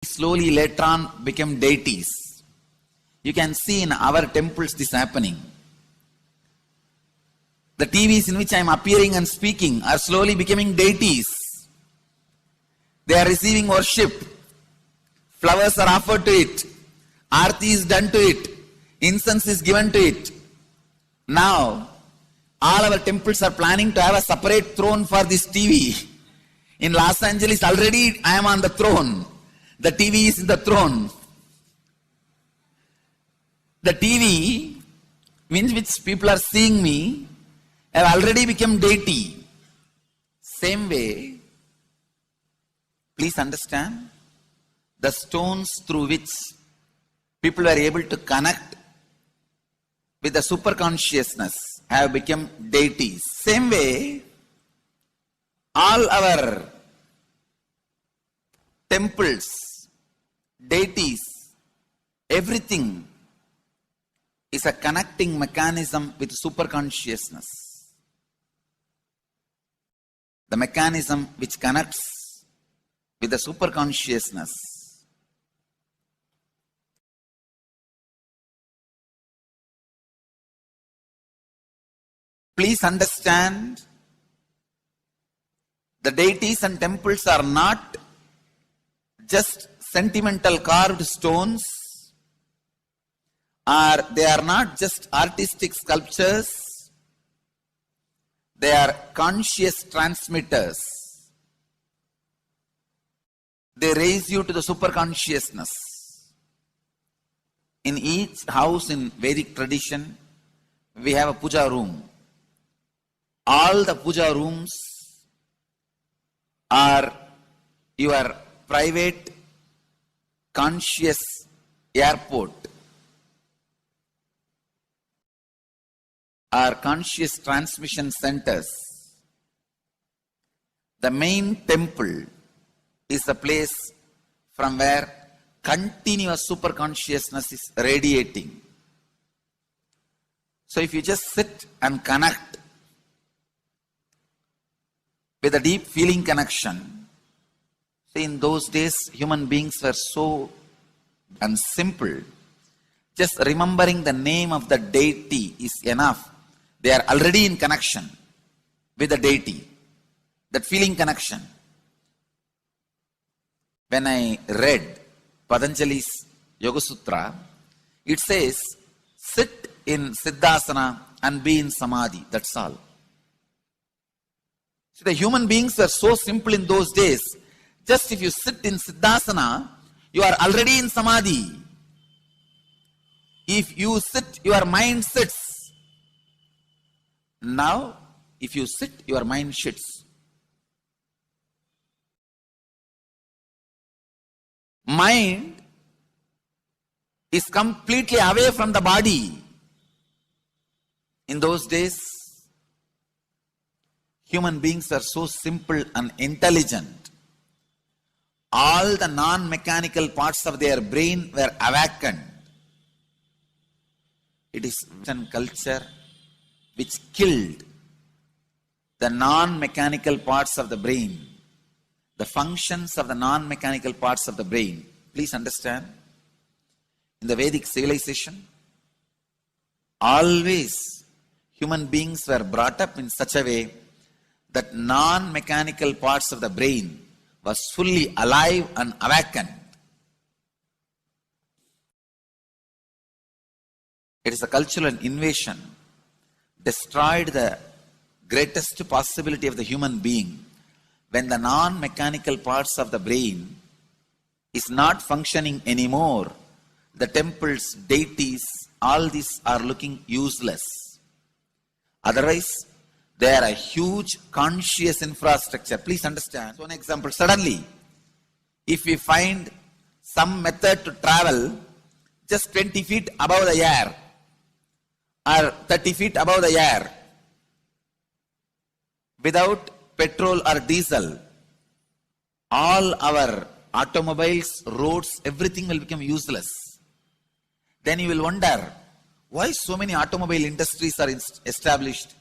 slowly later on became deities. You can see in our temples this happening. The TVs in which I am appearing and speaking are slowly becoming deities. They are receiving worship. Flowers are offered to it. Aarti is done to it. Incense is given to it. Now, all our temples are planning to have a separate throne for this TV. In Los Angeles, already I am on the throne. The TV is in the throne. The TV, in which people are seeing me, have already become deity. Same way, please understand, the stones through which people were able to connect with the superconsciousness have become deities. Same way, all our temples, deities, everything is a connecting mechanism with superconsciousness. The mechanism which connects with the superconsciousness. Please understand, the deities and temples are not just sentimental carved stones, or they are not just artistic sculptures, they are conscious transmitters. They raise you to the superconsciousness. In each house in Vedic tradition, we have a puja room. All the puja rooms are your private conscious airport, are conscious transmission centers. The main temple is the place from where continuous superconsciousness is radiating. So if you just sit and connect with a deep feeling connection, see, in those days human beings were so and simple. Just remembering the name of the deity is enough. They are already in connection with the deity. That feeling connection. When I read Patanjali's Yoga Sutra, it says, sit in Siddhasana and be in Samadhi. That's all. So the human beings were so simple in those days. Just if you sit in Siddhasana, you are already in Samadhi. If you sit, your mind sits. Now, if you sit, your mind sits. Mind is completely away from the body. In those days, human beings are so simple and intelligent. All the non-mechanical parts of their brain were awakened. It is Western culture which killed the non-mechanical parts of the brain, the functions of the non-mechanical parts of the brain. Please understand, in the Vedic civilization, always human beings were brought up in such a way that non-mechanical parts of the brain was fully alive and awakened. It is a cultural invasion, destroyed the greatest possibility of the human being when the non-mechanical parts of the brain is not functioning anymore. The temples, deities, all these are looking useless. Otherwise, they are a huge conscious infrastructure. Please understand. So, an example, suddenly, if we find some method to travel just 20 feet above the air or 30 feet above the air without petrol or diesel, all our automobiles, roads, everything will become useless. Then you will wonder, why so many automobile industries are established?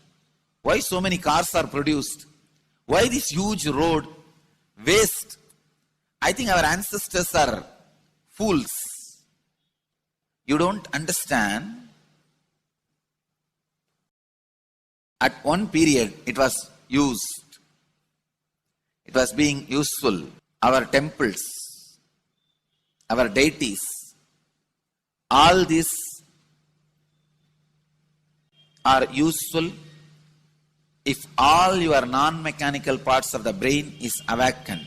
Why so many cars are produced? Why this huge road, waste, I think our ancestors are fools. You don't understand. At one period, it was used. It was being useful. Our temples, our deities, all these are useful if all your non-mechanical parts of the brain is awakened.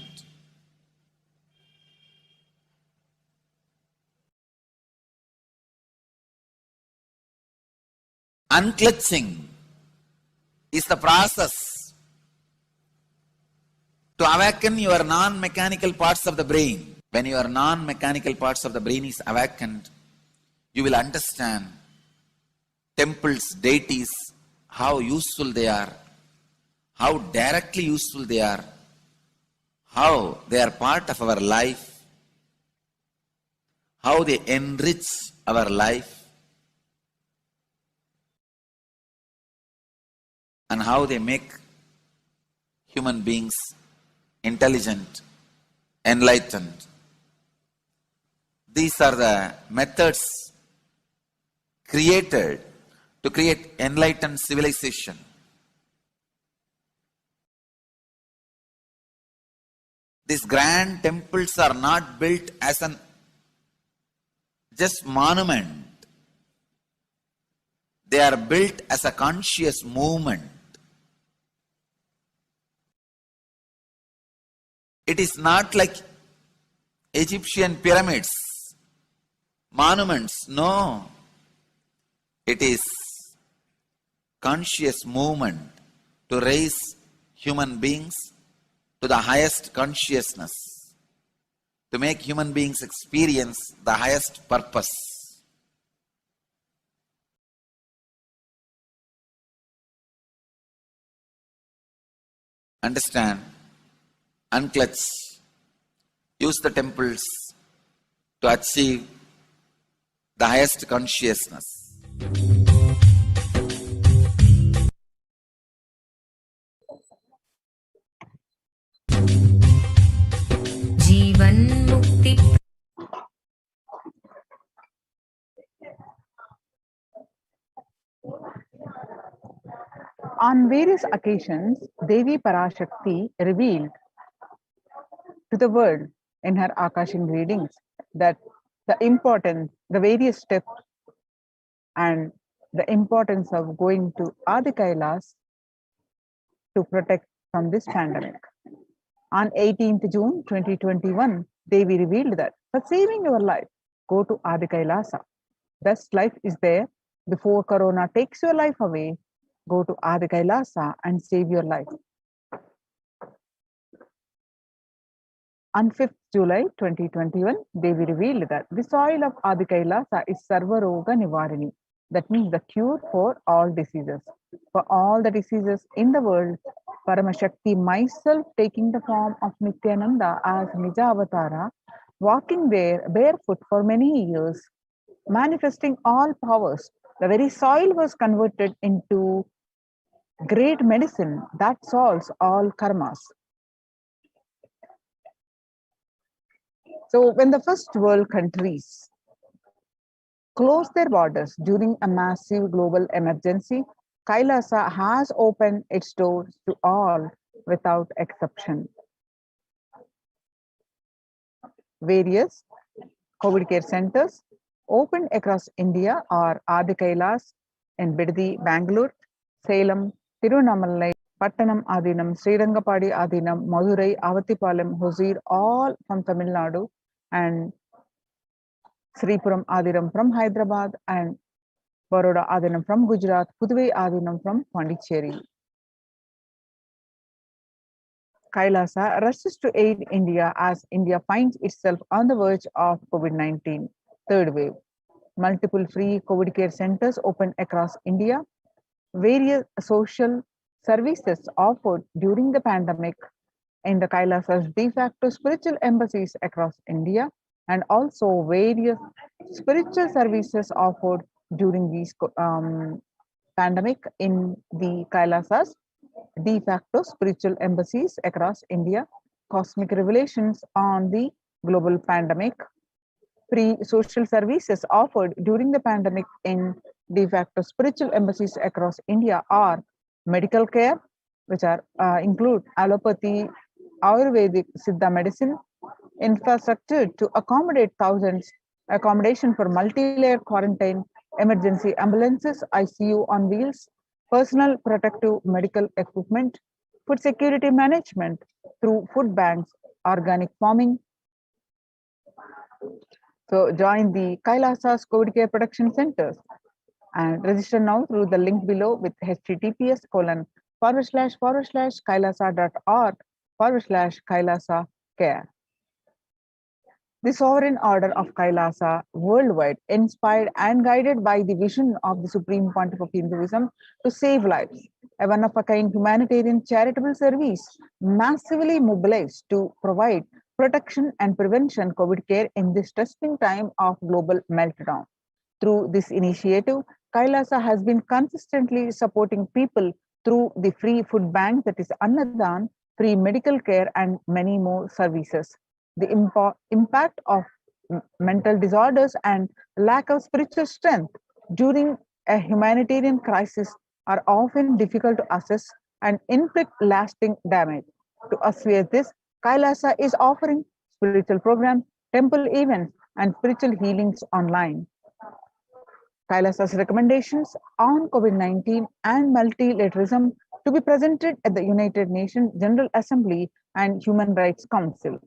Unclutching is the process to awaken your non-mechanical parts of the brain. When your non-mechanical parts of the brain is awakened, you will understand temples, deities, how useful they are, how directly useful they are, how they are part of our life, how they enrich our life, and how they make human beings intelligent, enlightened. These are the methods created to create enlightened civilization. These grand temples are not built as an just monument. They are built as a conscious movement. It is not like Egyptian pyramids, monuments. No. It is conscious movement to raise human beings to the highest consciousness, to make human beings experience the highest purpose. Understand, unclutch, use the temples to achieve the highest consciousness. जीवन मुक्ति On various occasions, Devi Parashakti revealed to the world in her Akashic readings that the various steps and the importance of going to Adi Kailas to protect from this pandemic. On 18th June 2021, Devi revealed that for saving your life, go to Adi Kailasa. Best life is there. Before Corona takes your life away, go to Adi Kailasa and save your life. On 5th July 2021, Devi revealed that the soil of Adi Kailasa is Sarva Roga Nivarini. That means the cure for all diseases. For all the diseases in the world, Paramashakti, myself taking the form of Nithyananda as Nija Avatara, walking there barefoot for many years, manifesting all powers. The very soil was converted into great medicine that solves all karmas. So when the first world countries closed their borders during a massive global emergency, Kailasa has opened its doors to all without exception. Various COVID care centers opened across India are Adi Kailas in Biddi, Bangalore, Salem, Tirunamalai, Pattanam Adinam, Srirangapadi Adinam, Madurai, Avatipalam, Hosur, all from Tamil Nadu, and Sripuram Adinam from Hyderabad, and Baroda Adinam from Gujarat, Puduvai Adinam from Pondicherry. Kailasa rushes to aid India as India finds itself on the verge of COVID-19 third wave. Multiple free COVID care centers open across India. Various social services offered during the pandemic in the Kailasa's de facto spiritual embassies across India, and also various spiritual services offered during these pandemic in the Kailasa's de facto spiritual embassies across India, cosmic revelations on the global pandemic, free social services offered during the pandemic in de facto spiritual embassies across India are medical care, which are include allopathy, Ayurvedic, Siddha medicine, infrastructure to accommodate thousands, accommodation for multi-layer quarantine, emergency ambulances, ICU on wheels, personal protective medical equipment, food security management through food banks, organic farming. So join the Kailasa's COVID care production centers and register now through the link below with https://kailasa.org/kailasa care. The sovereign order of Kailasa worldwide, inspired and guided by the vision of the Supreme Pontiff of Hinduism to save lives, a one-of-a-kind humanitarian charitable service massively mobilized to provide protection and prevention COVID care in this testing time of global meltdown. Through this initiative, Kailasa has been consistently supporting people through the free food bank, that is Annadan, free medical care, and many more services. The impact of mental disorders and lack of spiritual strength during a humanitarian crisis are often difficult to assess and inflict lasting damage. To assuage this, Kailasa is offering spiritual programs, temple events, and spiritual healings online. Kailasa's recommendations on COVID-19 and multilateralism to be presented at the United Nations General Assembly and Human Rights Council.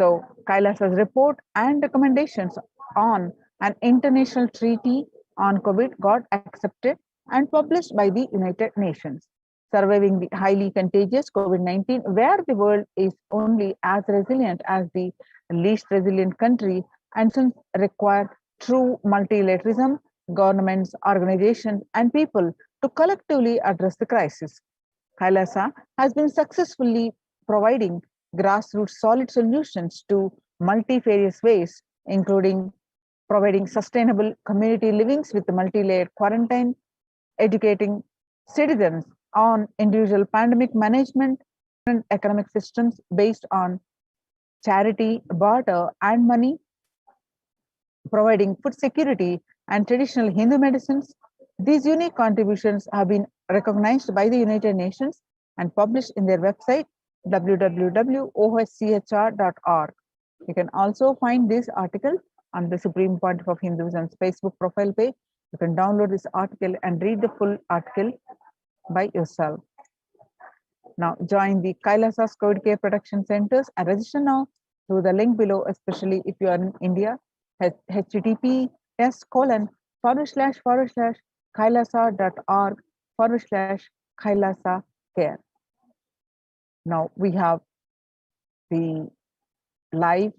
So, Kailasa's report and recommendations on an international treaty on COVID got accepted and published by the United Nations. Surviving the highly contagious COVID-19, where the world is only as resilient as the least resilient country, and since require true multilateralism, governments, organizations, and people to collectively address the crisis. Kailasa has been successfully providing grassroots solid solutions to multifarious ways, including providing sustainable community livings with multi-layered quarantine, educating citizens on individual pandemic management and economic systems based on charity, barter, and money, providing food security and traditional Hindu medicines. These unique contributions have been recognized by the United Nations and published in their website www.oschr.org. You can also find this article on the Supreme Pontiff of Hinduism's Facebook profile page. You can download this article and read the full article by yourself. Now join the Kailasa's COVID care production centers and register now through the link below, especially if you are in India. https://kailasa.org/kailasa care. Now we have the live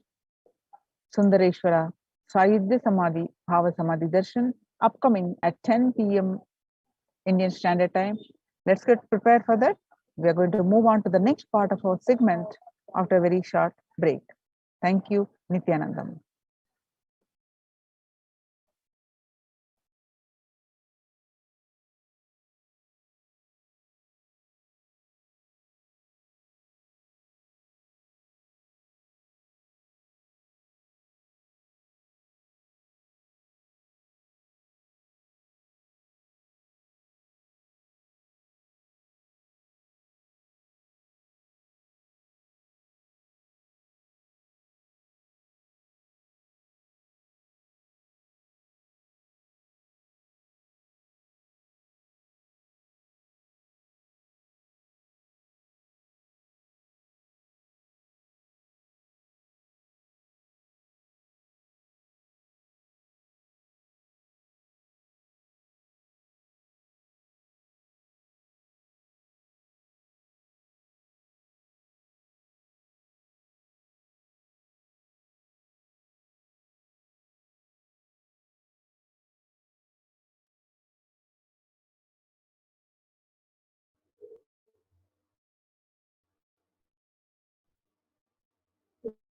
Sundareshwara Sayudya Samadhi Bhava Samadhi Darshan upcoming at 10 p.m. Indian Standard Time. Let's get prepared for that. We are going to move on to the next part of our segment after a very short break. Thank you, Nithyanandam.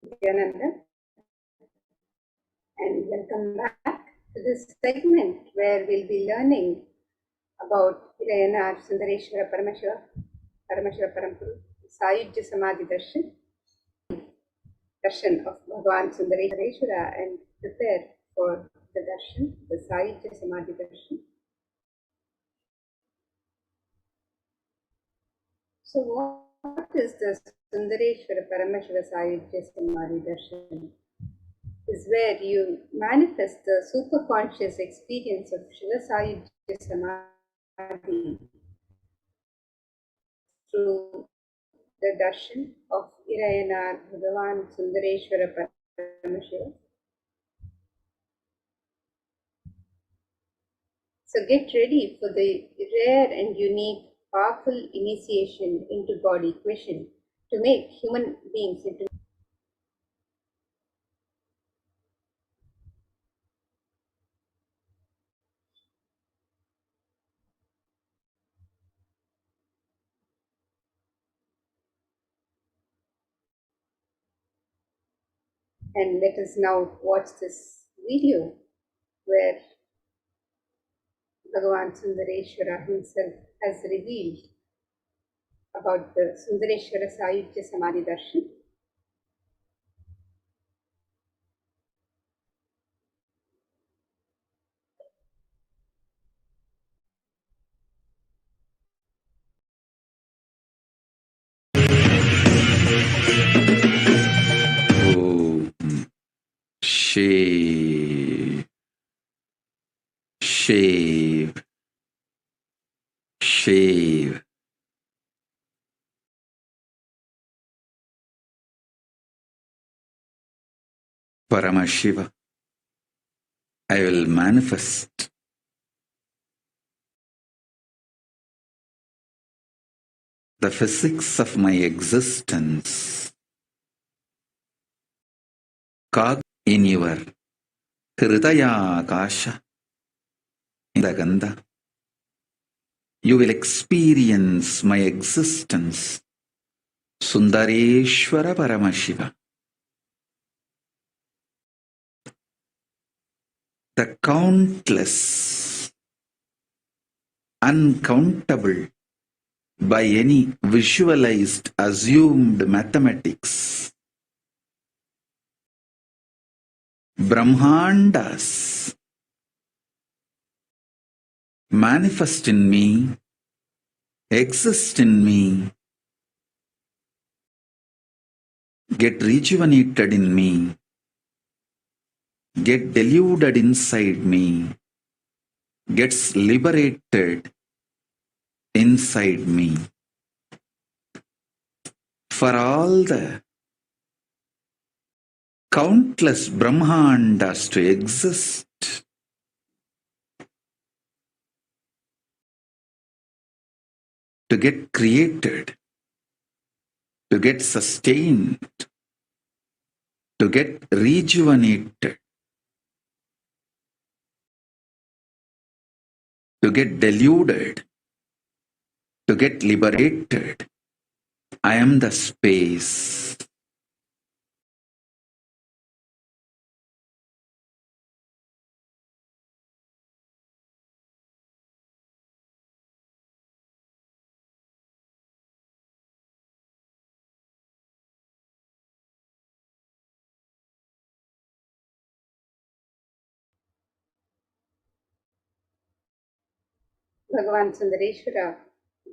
Nithyananda, and welcome back to this segment where we'll be learning about Ilayyanar Sundareshwara Paramashiva Parampuru, Sayujya Samadhi darshan of Bhagavan Sundareshwara and prepare for the darshan, the Sayujya Samadhi darshan. So what is the Sundareshwara Paramashiva Sayujya Samadhi darshan? Is where you manifest the superconscious experience of Shiva Sayujya Samadhi through the darshan of Irayanar Bhagavan Sundareshwara Paramashiva. So get ready for the rare and unique, powerful initiation into God equation to make human beings into. And let us now watch this video where Bhagavan Sundareshwara himself has revealed about the Sundareshwara Sayujya Samadhi Darshan. Shave, shave, shave. Paramashiva, I will manifest the physics of my existence in your Hridaya Akasha, in the Gandha. You will experience my existence, Sundareshwara Paramashiva. The countless, uncountable, by any visualized, assumed mathematics, Brahmandas manifest in me, exist in me, get rejuvenated in me, get deluded inside me, gets liberated inside me. For all the countless Brahmandas to exist, to get created, to get sustained, to get rejuvenated, to get deluded, to get liberated. I am the space. Bhagavan Sundareshwara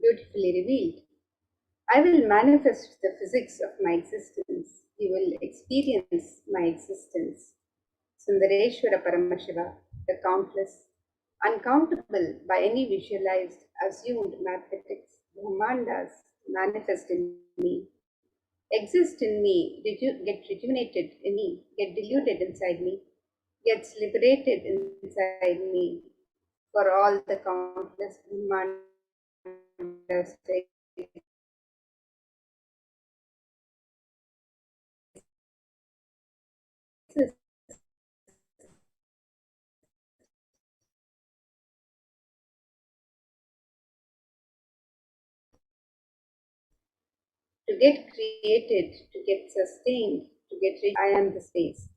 beautifully revealed, I will manifest the physics of my existence. You will experience my existence. Sundareshwara Paramashiva, the countless, uncountable by any visualized, assumed mathematics, Brahmandas manifest in me, exist in me, get rejuvenated in me, get diluted inside me, gets liberated inside me, for all the countless Brahmandas exist to get created, to get sustained, to get I am the space.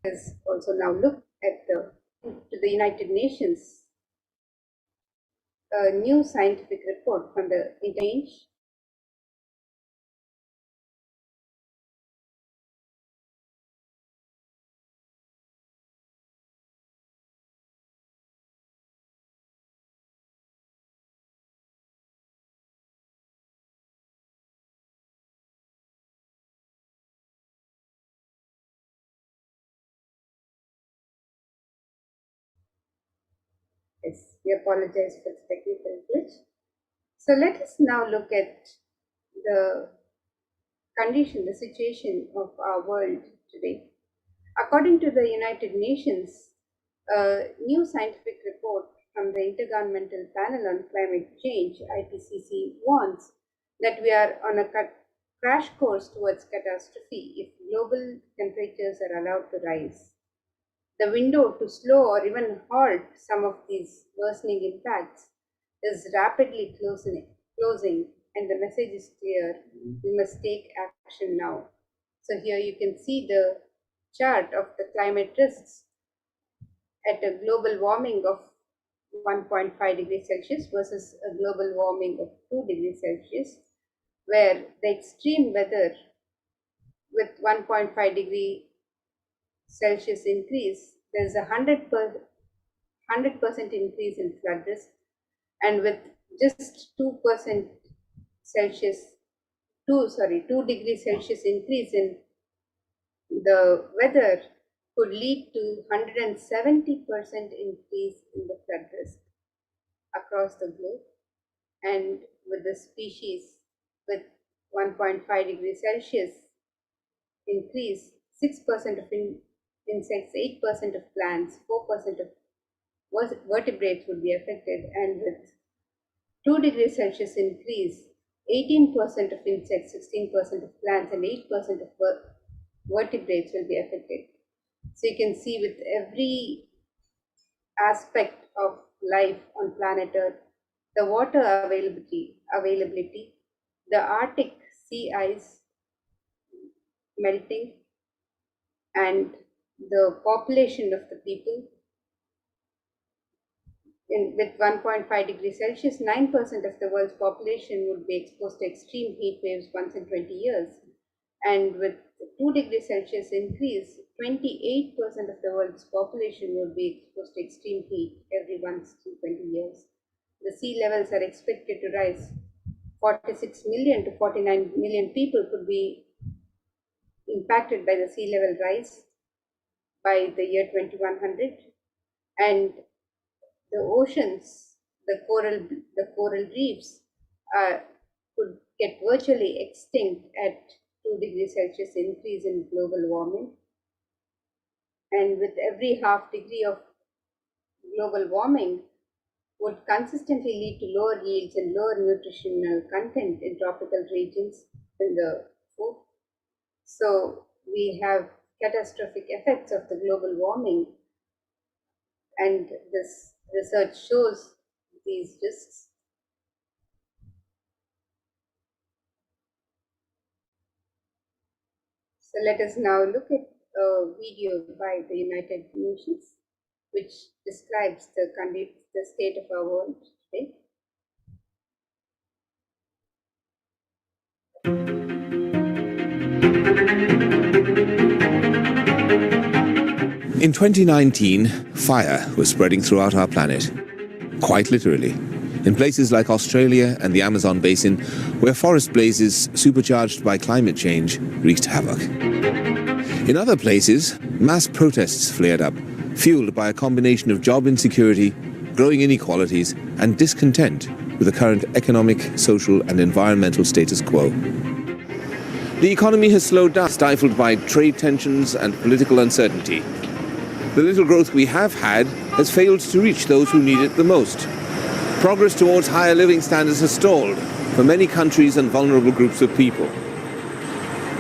Let's also now look at the United Nations, a new scientific report from the Interchange Yes, we apologize for the technical glitch. So let us now look at the condition, the situation of our world today. According to the United Nations, a new scientific report from the Intergovernmental Panel on Climate Change, IPCC, warns that we are on a crash course towards catastrophe if global temperatures are allowed to rise. The window to slow or even halt some of these worsening impacts is rapidly closing, and the message is clear. We must take action now. So here you can see the chart of the climate risks at a global warming of 1.5 degrees Celsius versus a global warming of 2 degrees Celsius, where the extreme weather with 1.5 degree Celsius increase, there's a 100% increase in flood risk, and with just 2% Celsius, 2 degrees Celsius increase in the weather could lead to 170% increase in the flood risk across the globe. And with the species with 1.5 degrees Celsius increase, 6% of insects, 8% of plants, 4% of vertebrates would be affected, and with 2 degrees Celsius increase, 18% of insects, 16% of plants, and 8% of vertebrates will be affected. So you can see with every aspect of life on planet Earth, the water availability, the Arctic sea ice melting, and the population of the people. With 1.5 degrees Celsius, 9% of the world's population would be exposed to extreme heat waves once in 20 years. And with 2 degrees Celsius increase, 28% of the world's population would be exposed to extreme heat every once in 20 years. The sea levels are expected to rise. 46 million to 49 million people could be impacted by the sea level rise by the year 2100. And the oceans, the coral reefs could get virtually extinct at 2 degrees Celsius increase in global warming. And with every half degree of global warming would consistently lead to lower yields and lower nutritional content in tropical regions in the food. So we have catastrophic effects of the global warming, and this research shows these risks. So let us now look at a video by the United Nations which describes the state of our world today. In 2019, fire was spreading throughout our planet, quite literally, in places like Australia and the Amazon basin, where forest blazes supercharged by climate change wreaked havoc. In other places, mass protests flared up, fueled by a combination of job insecurity, growing inequalities, and discontent with the current economic, social, and environmental status quo. The economy has slowed down, stifled by trade tensions and political uncertainty. The little growth we have had has failed to reach those who need it the most. Progress towards higher living standards has stalled for many countries and vulnerable groups of people.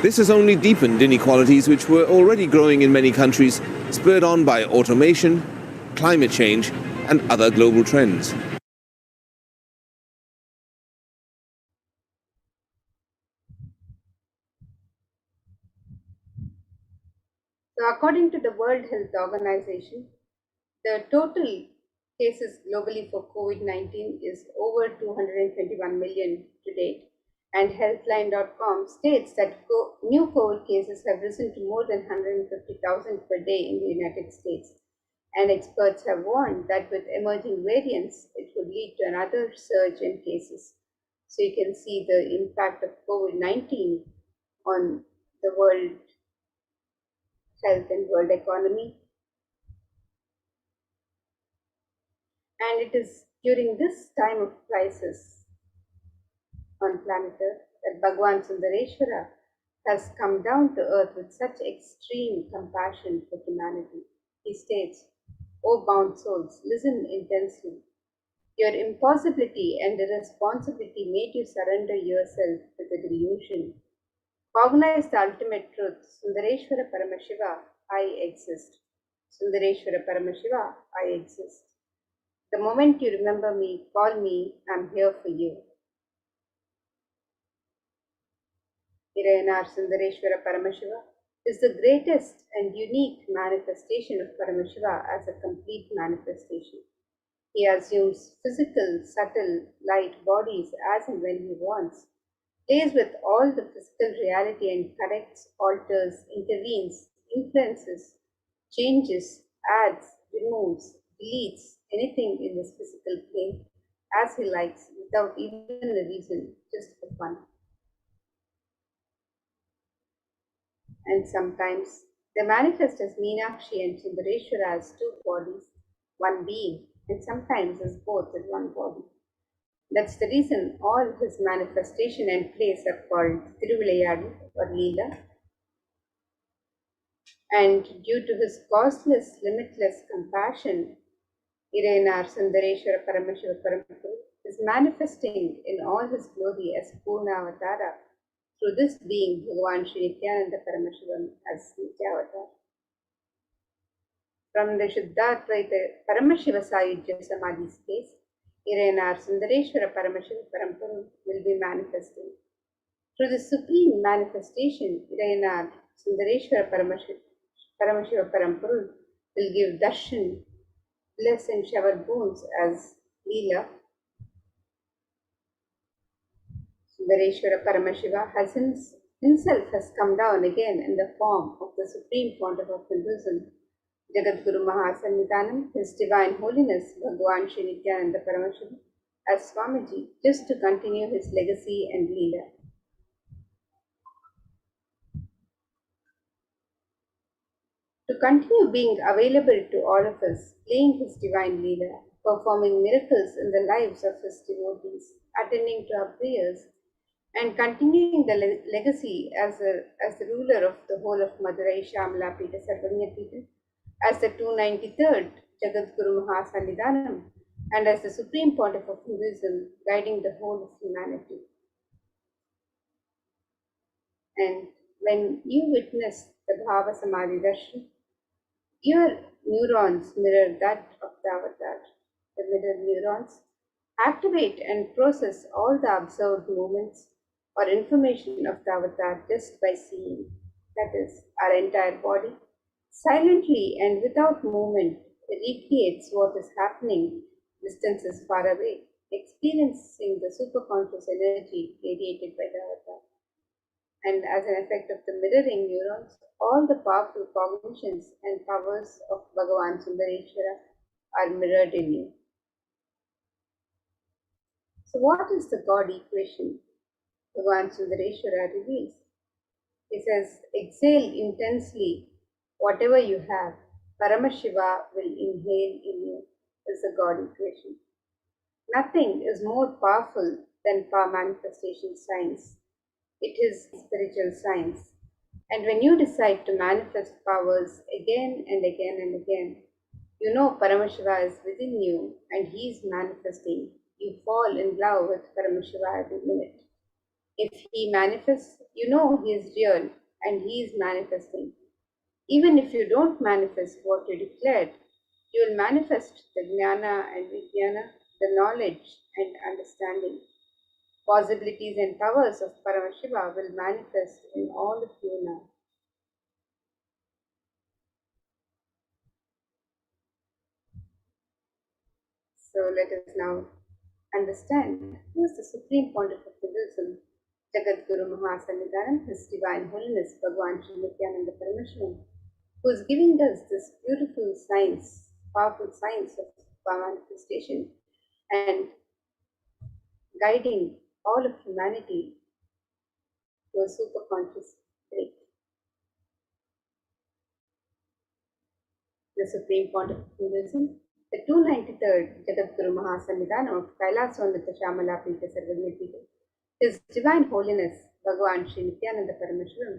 This has only deepened inequalities which were already growing in many countries, spurred on by automation, climate change, and other global trends. So according to the World Health Organization, the total cases globally for COVID-19 is over 221 million to date, and Healthline.com states that new COVID cases have risen to more than 150,000 per day in the United States. And experts have warned that with emerging variants, it could lead to another surge in cases. So you can see the impact of COVID-19 on the world health and world economy. And it is during this time of crisis on planet Earth that Bhagwan Sundareshwara has come down to earth with such extreme compassion for humanity. He states, "O bound souls, listen intensely. Your impossibility and irresponsibility made you surrender yourself to the delusion. Cognize the ultimate truth. Sundareshwara Paramashiva, I exist. Sundareshwara Paramashiva, I exist. The moment you remember me, call me, I'm here for you." Irayanar Sundareshwara Paramashiva is the greatest and unique manifestation of Paramashiva as a complete manifestation. He assumes physical, subtle, light bodies as and when he wants, plays with all the physical reality and corrects, alters, intervenes, influences, changes, adds, removes, deletes anything in this physical plane as he likes without even a reason, just for fun. And sometimes they manifest as Meenakshi and Sundareshwara as two bodies, one being, and sometimes as both in one body. That's the reason all his manifestation and plays are called Thiruvilayadu or Leela. And due to his causeless, limitless compassion, Irayanar Sundareshwara Paramashiva Parampuru is manifesting in all his glory as Purnavatara through this being Bhagavan Sri Nithyananda Paramashivam as Nityavatar. From the Shuddhatvaita Paramashiva Sayujya Samadhi space, Irayanar Sundareshwara Paramashiva Parampuru will be manifesting. Through the supreme manifestation, Irayanar Sundareshwara Paramashiva Parampuru will give darshan, bless and shower boons as Leela. Sundareshwara Paramashiva himself has come down again in the form of the Supreme Pontiff of Hinduism, Jagadguru Mahasannidhanam, His Divine Holiness Bhagavan Sri Nithyananda Paramashivam as Swamiji, just to continue his legacy and Leela. To continue being available to all of us, playing his divine Leela, performing miracles in the lives of his devotees, attending to our prayers, and continuing the legacy as the ruler of the whole of Madurai, Shamla Pita, Sarvanya Pita, as the 293rd Jagadguru Mahasannidhanam, and as the Supreme Pontiff of Hinduism, guiding the whole of humanity. And when you witness the Bhava Samadhi Darshan, your neurons mirror that of the avatar. The mirror neurons activate and process all the observed movements or information of the avatar just by seeing. That is, our entire body silently and without movement recreates what is happening distances far away, experiencing the superconscious energy radiated by the avatar. And as an effect of the mirroring neurons, all the powerful cognitions and powers of Bhagavan Sundareshwara are mirrored in you. So what is the God equation Bhagavan Sundareshwara reveals? He says, exhale intensely whatever you have, Paramashiva will inhale in you, is the God equation. Nothing is more powerful than power manifestation science. It is spiritual science. And when you decide to manifest powers again and again and again, you know Paramashiva is within you and he is manifesting. You fall in love with Paramashiva every minute. If he manifests, you know he is real and he is manifesting. Even if you don't manifest what you declared, you will manifest the jnana and vijnana, the knowledge and understanding. Possibilities and powers of Paramashiva will manifest in all of you now. So let us now understand who is the Supreme Pontiff of Hinduism, Jagadguru Mahasannidhanam, His Divine Holiness Bhagavan Sri Nithyananda Paramashivam, who is giving us this beautiful science, powerful science of power manifestation and guiding all of humanity to a superconscious state. The Supreme Pontiff of Hinduism, the 293rd Jagadguru Mahasamidhanam of Kailasonatha Shamala Pita Sarvagya Pita. His Divine Holiness Bhagavan Sri Nithyananda Paramashivam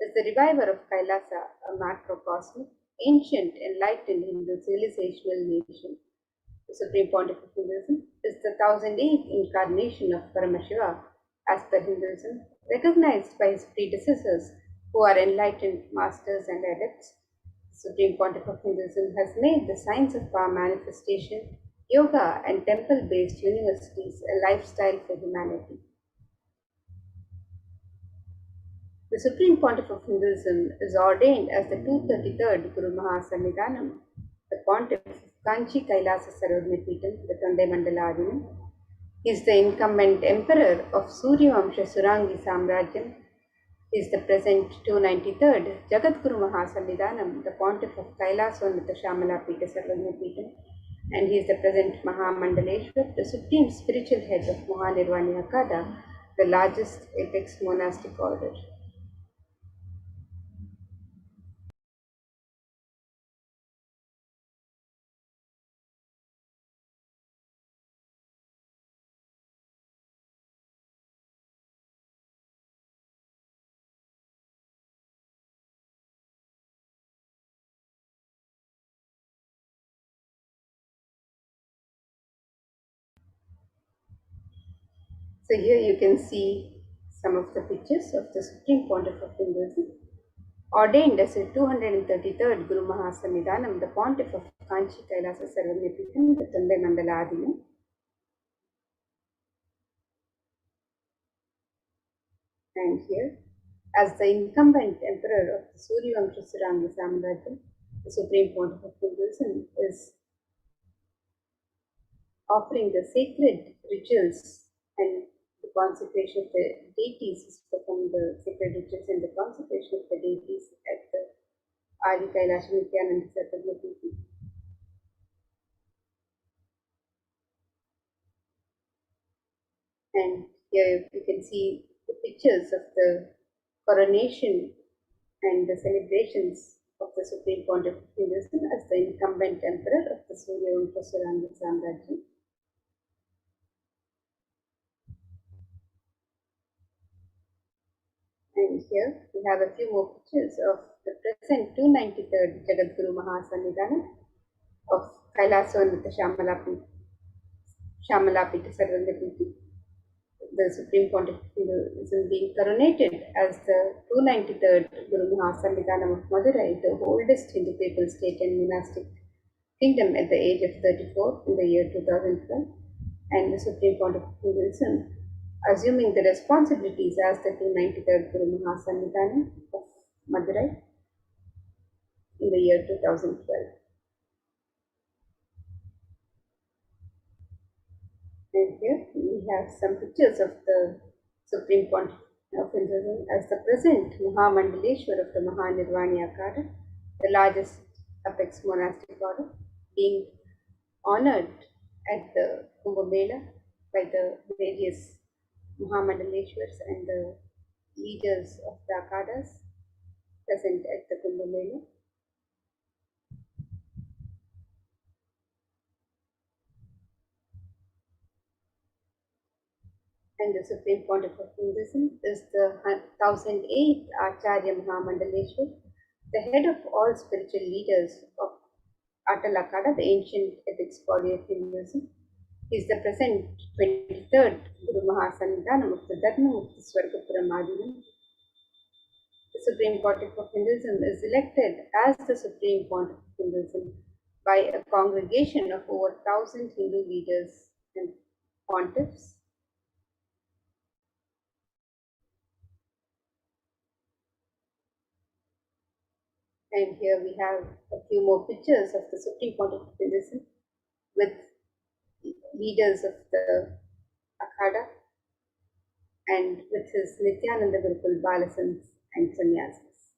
is the reviver of Kailasa, a macrocosmic, ancient, enlightened Hindu civilizational nation. The Supreme Pontiff of Hinduism is the 1008th incarnation of Paramashiva as per Hinduism, recognized by his predecessors who are enlightened masters and adepts. The Supreme Pontiff of Hinduism has made the science of power manifestation, yoga and temple-based universities a lifestyle for humanity. The Supreme Pontiff of Hinduism is ordained as the 233rd Guru Mahasamidhanam, the Pontiff of Kanchi Kailasa Sarvagyapeetham, the Tondai Mandaladinam. He is the incumbent emperor of Suryavamsha Surangi Samrajyam. He is the present 293rd Jagadguru Mahasamidhanam, the Pontiff of Kailasonatha Shamala Pita Sarvagyapeetham, and he is the present Mahamandaleshwar, the supreme spiritual head of Mahanirvani Akada, the largest apex monastic order. So here you can see some of the pictures of the Supreme Pontiff of Hinduism, ordained as a 233rd Guru Mahasamidhanam, the Pontiff of Kanchi Kailasa Sarvagyapeetham, the Tondai Mandaladinam. And here, as the incumbent emperor of the Suryavamsha Surangi Samrajyam, the Supreme Pontiff of Hinduism is offering the sacred rituals and the consecration of the deities, is performing the sacred rituals and the consecration of the deities at the Adi Kailasha Nithyananda Paramashivam. And here you can see the pictures of the coronation and the celebrations of the Supreme Pontiff of Hinduism as the incumbent emperor of the Suryavamsha Surangi Samrajyam. And here we have a few more pictures of the present 293rd Jagadguru Mahasamidhanam of Kailasonatha Shamala Pita Sarvagyapeetham. The Supreme Pontiff is being coronated as the 293rd Guru Mahasamidhanam of Madurai, the oldest Hindu papal state and monastic kingdom at the age of 34 in the year 2012, and the Supreme Pontiff of Hinduism assuming the responsibilities as the 293rd Guru Mahasamidhanam of Madurai in the year 2012. And here we have some pictures of the Supreme Pontiff of Hinduism as the present Mahamandaleshwar of the Mahanirvani Akada, the largest apex monastic order, being honored at the Kumbh Mela by the various Mahamandaleshwars and the leaders of the Akadas present at the Kumbh Mela. And the Supreme Pontiff of Hinduism is the 1008th Acharya Mahamandaleshwar, the head of all spiritual leaders of Atal Akada, the ancient ethics body of Hinduism. He is the present 23rd Guru Mahasamidhanam of the Dharmamukti Swargapuram Adinam. The Supreme Pontiff of Hinduism is elected as the Supreme Pontiff of Hinduism by a congregation of over 1,000 Hindu leaders and pontiffs. And here we have a few more pictures of the Supreme Pontiff of Hinduism with leaders of the Akhada and with his Nithyananda Gurukul Balasans and Sannyasis.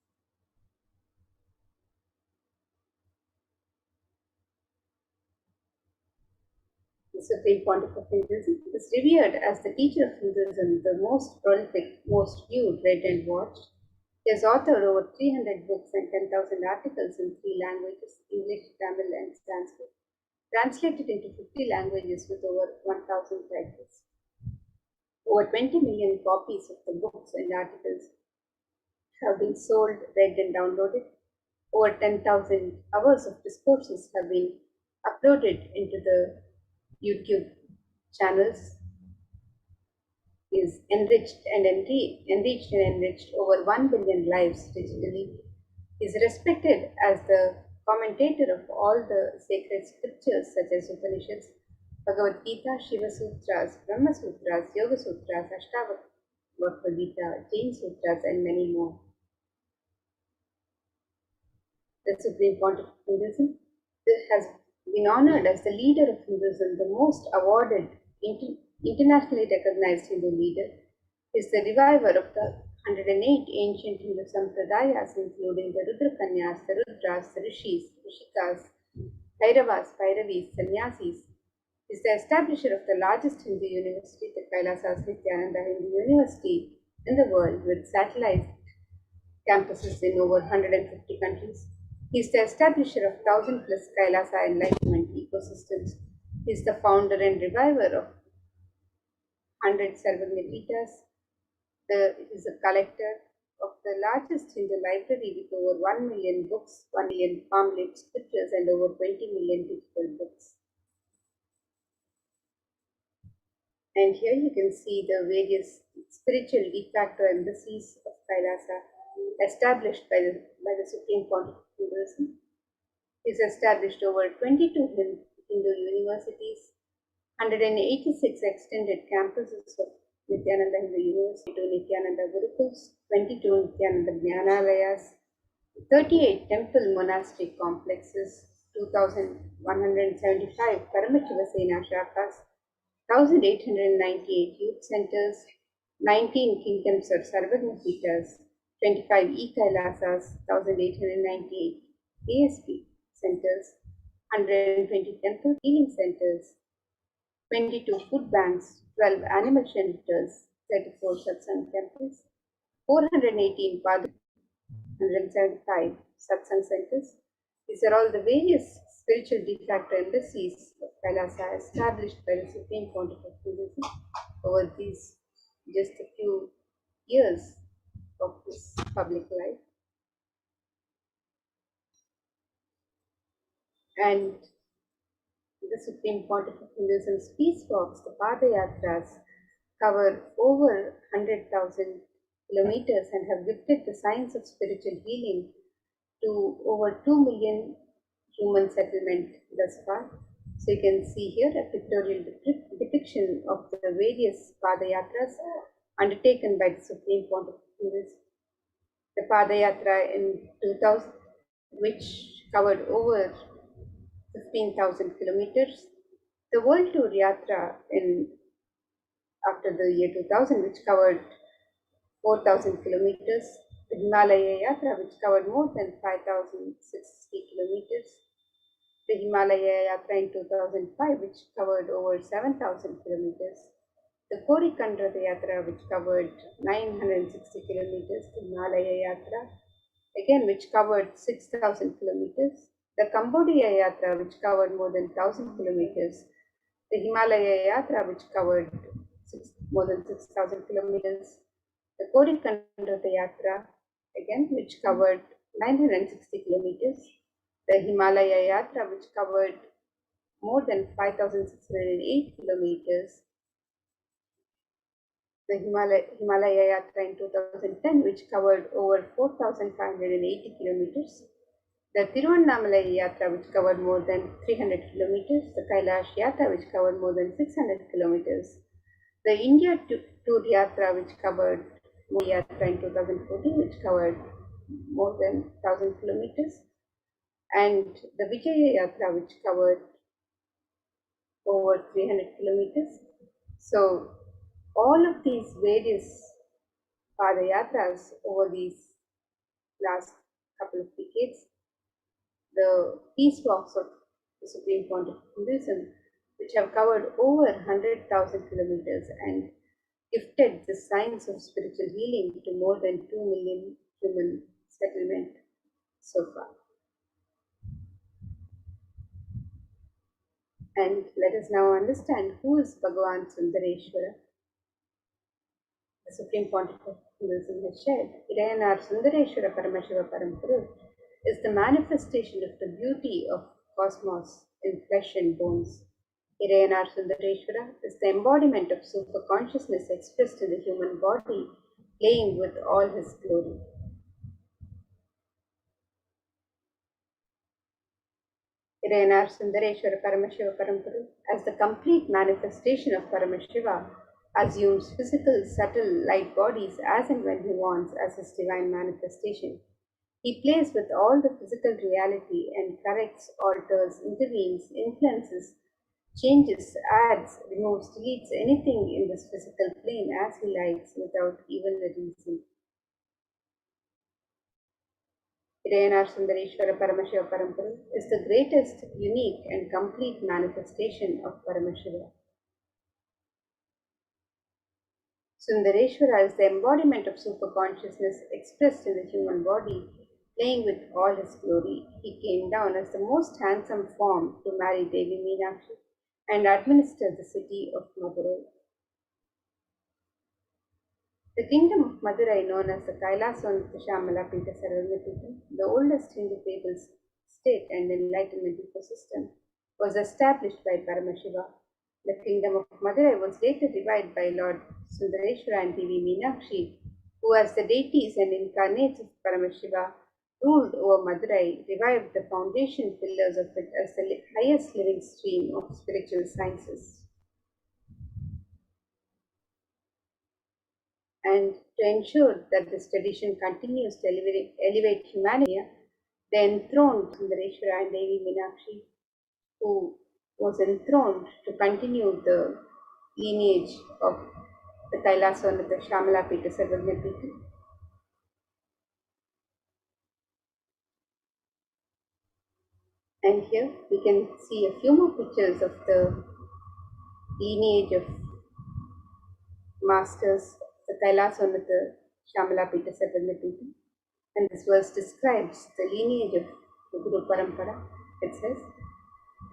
The Supreme Pontiff of Hinduism is revered as the teacher of Hinduism, the most prolific, most viewed, read and watched. He has authored over 300 books and 10,000 articles in 3 languages, English, Tamil and Sanskrit. translated into 50 languages with over 1,000 titles. Over 20 million copies of the books and articles have been sold, read, and downloaded. Over 10,000 hours of discourses have been uploaded into the YouTube channels. Is enriched and enriched over 1 billion lives digitally. Is respected as the commentator of all the sacred scriptures such as Upanishads, Bhagavad Gita, Shiva Sutras, Brahma Sutras, Yoga Sutras, Ashtavakra Gita, Jain Sutras, and many more. The Supreme Pontiff of Hinduism has been honored as the leader of Hinduism, the most awarded internationally recognized Hindu leader, is the reviver of the 108 ancient Hindu sampradayas, including the Rudra Kanyas, the Rudras, the Rishis, Rishikas, Bhairavas, Bhairavis, Sannyasis, is the establisher of the largest Hindu university, the Kailasas Nithyananda Hindu University in the world, with satellite campuses in over 150 countries. He is the establisher of 1,000 plus Kailasa enlightenment ecosystems. He is the founder and reviver of 100 Sarvagna-Pitas. He is a collector of the largest Hindu library with over 1 million books, 1 million palm-leaf scriptures, and over 20 million digital books. And here you can see the various spiritual de facto embassies of Kailasa established by the Supreme Pontiff of Hinduism. He has established over 22 Hindu universities, 186 extended campuses of Nithyananda Hindu University, 2 Nithyananda Gurukuls, 22 Nithyananda Jnanalayas, 38 temple monastic complexes, 2,175 Paramashivosena shakas, 1,898 youth centers, 19 kingdoms of Sarvagna-Pitas, 25 e-Kailasas, 1,898 ASP centers, 120 temple healing centers, 22 food banks, 12 animal shelters, 34 satsang temples, 418 padus, 175 satsang centers. These are all the various spiritual de facto embassies of Kailasa established by the Supreme Pontiff of Hinduism over these just a few years of this public life. And the Supreme Pontiff of Hinduism's peace walks, the Padayatras, cover over 100,000 kilometers and have gifted the science of spiritual healing to over 2 million human settlement thus far. So you can see here a pictorial depiction of the various Padayatras undertaken by the Supreme Pontiff of Hinduism. The Padayatra in 2000, which covered over 15,000 kilometers. The World Tour Yatra after the year 2000, which covered 4,000 kilometers. The Himalaya Yatra, which covered more than 5,060 kilometers. The Himalaya Yatra in 2005, which covered over 7,000 kilometers. The Korikandra Yatra, which covered 960 kilometers. The Himalaya Yatra, again, which covered 6,000 kilometers. The Cambodia Yatra, which covered more than 1,000 kilometers. The Himalaya Yatra, which covered more than 6,000 kilometers. The Korikandra Yatra, again, which covered 960 kilometers. The Himalaya Yatra, which covered more than 5,608 kilometers. The Himalaya Yatra in 2010, which covered over 4,580 kilometers. The Tiruvannamalai Yatra, which covered more than 300 kilometers. The Kailash Yatra, which covered more than 600 kilometers. The India Tour Yatra, which covered more Yatra in 2014, which covered more than 1,000 kilometers. And the Vijaya Yatra, which covered over 300 kilometers. So all of these various Padayatras over these last couple of decades, the peace walks of the Supreme Pontiff of Hinduism, which have covered over 100,000 kilometers and gifted the science of spiritual healing to more than 2 million human settlement so far. And let us now understand who is Bhagavan Sundareshwara. The Supreme Pontiff Hinduism has shared, Irayanar Sundareshwara Paramashiva Parampuru is the manifestation of the beauty of cosmos in flesh and bones. Irayanar Sundareshwara is the embodiment of super consciousness expressed in the human body, playing with all his glory. Irayanar Sundareshwara Paramashiva Parampuru, as the complete manifestation of Paramashiva, assumes physical, subtle, light bodies as and when he wants as his divine manifestation. He plays with all the physical reality and corrects, alters, intervenes, influences, changes, adds, removes, deletes anything in this physical plane as he likes without even a reason. Irayanar Sundareshwara Paramashiva Parampuru is the greatest, unique and complete manifestation of Paramashiva. Sundareshwara is the embodiment of super consciousness expressed in the human body, playing with all his glory. He came down as the most handsome form to marry Devi Meenakshi and administer the city of Madurai. The kingdom of Madurai, known as the Kailasonatha Shamala Pita Sarvanya Pita, the oldest Hindu fables, state and enlightenment ecosystem, was established by Paramashiva. The kingdom of Madurai was later revived by Lord Sundareshwara and Devi Meenakshi, who as the deities and incarnates of Paramashiva ruled over Madurai, revived the foundation pillars of it as the highest living stream of spiritual sciences. And to ensure that this tradition continues to elevate humanity, they enthroned Sundareshwara and Devi Meenakshi, who was enthroned to continue the lineage of the Kailasonatha Shamala Pita Sarvanya Pita. And here we can see a few more pictures of the lineage of masters, the Kailasonatha Shamala Pita Sarvanya Pita. And this verse describes the lineage of the Guru Parampara. It says,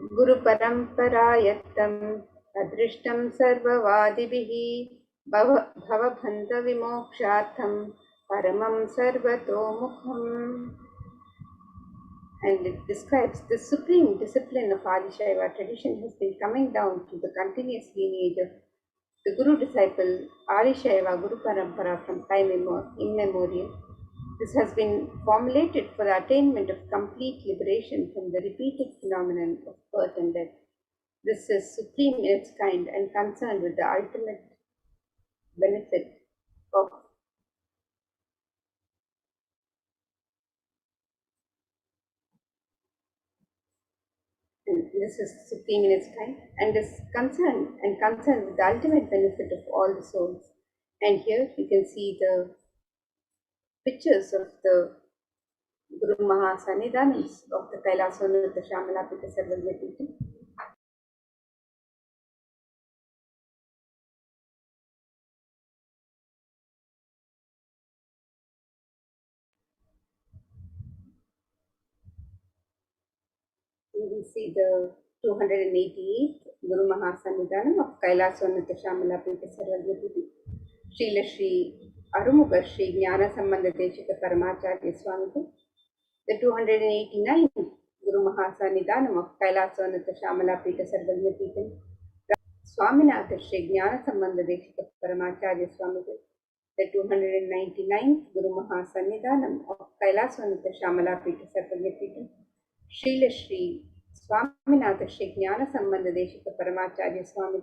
Guru Paramparayatam Adrishtam Sarvavadibihi Bhavabhanta Vimokshatham Paramam Sarvatomukham. And it describes the supreme discipline of Adishaiva tradition has been coming down to the continuous lineage of the Guru disciple Adishaiva Guru Parampara from time immemorial. This has been formulated for the attainment of complete liberation from the repeated phenomenon of birth and death. This is supreme in its kind and concerned with the ultimate benefit of this is supreme in its kind and is concerned with the ultimate benefit of all the souls. And here you can see the pictures of the Guru Mahasannidhanams of the Kailasonatha Shamala Pita Sarvanya Pita. You will see the 288th Guru Mahasannidhanam of Kailasonatha Shamala Pita Sarvanya Pita. Srila Shri Arumuga Shri Jnana Sambandha Deshika Paramacharya Swami. The 289th Guru Mahasannidhanam of Kailasonatha Shamala Pita Sarvanya Pita. Swaminatha Shri Jnana Sambandha Deshika Paramacharya Swami. The 299th Guru Mahasannidhanam of Kailasonatha Shamala Pita Sarvanya Pita. Srila Shri Swaminatha Shri Jnana Sambandha Deshika Paramacharya Swami.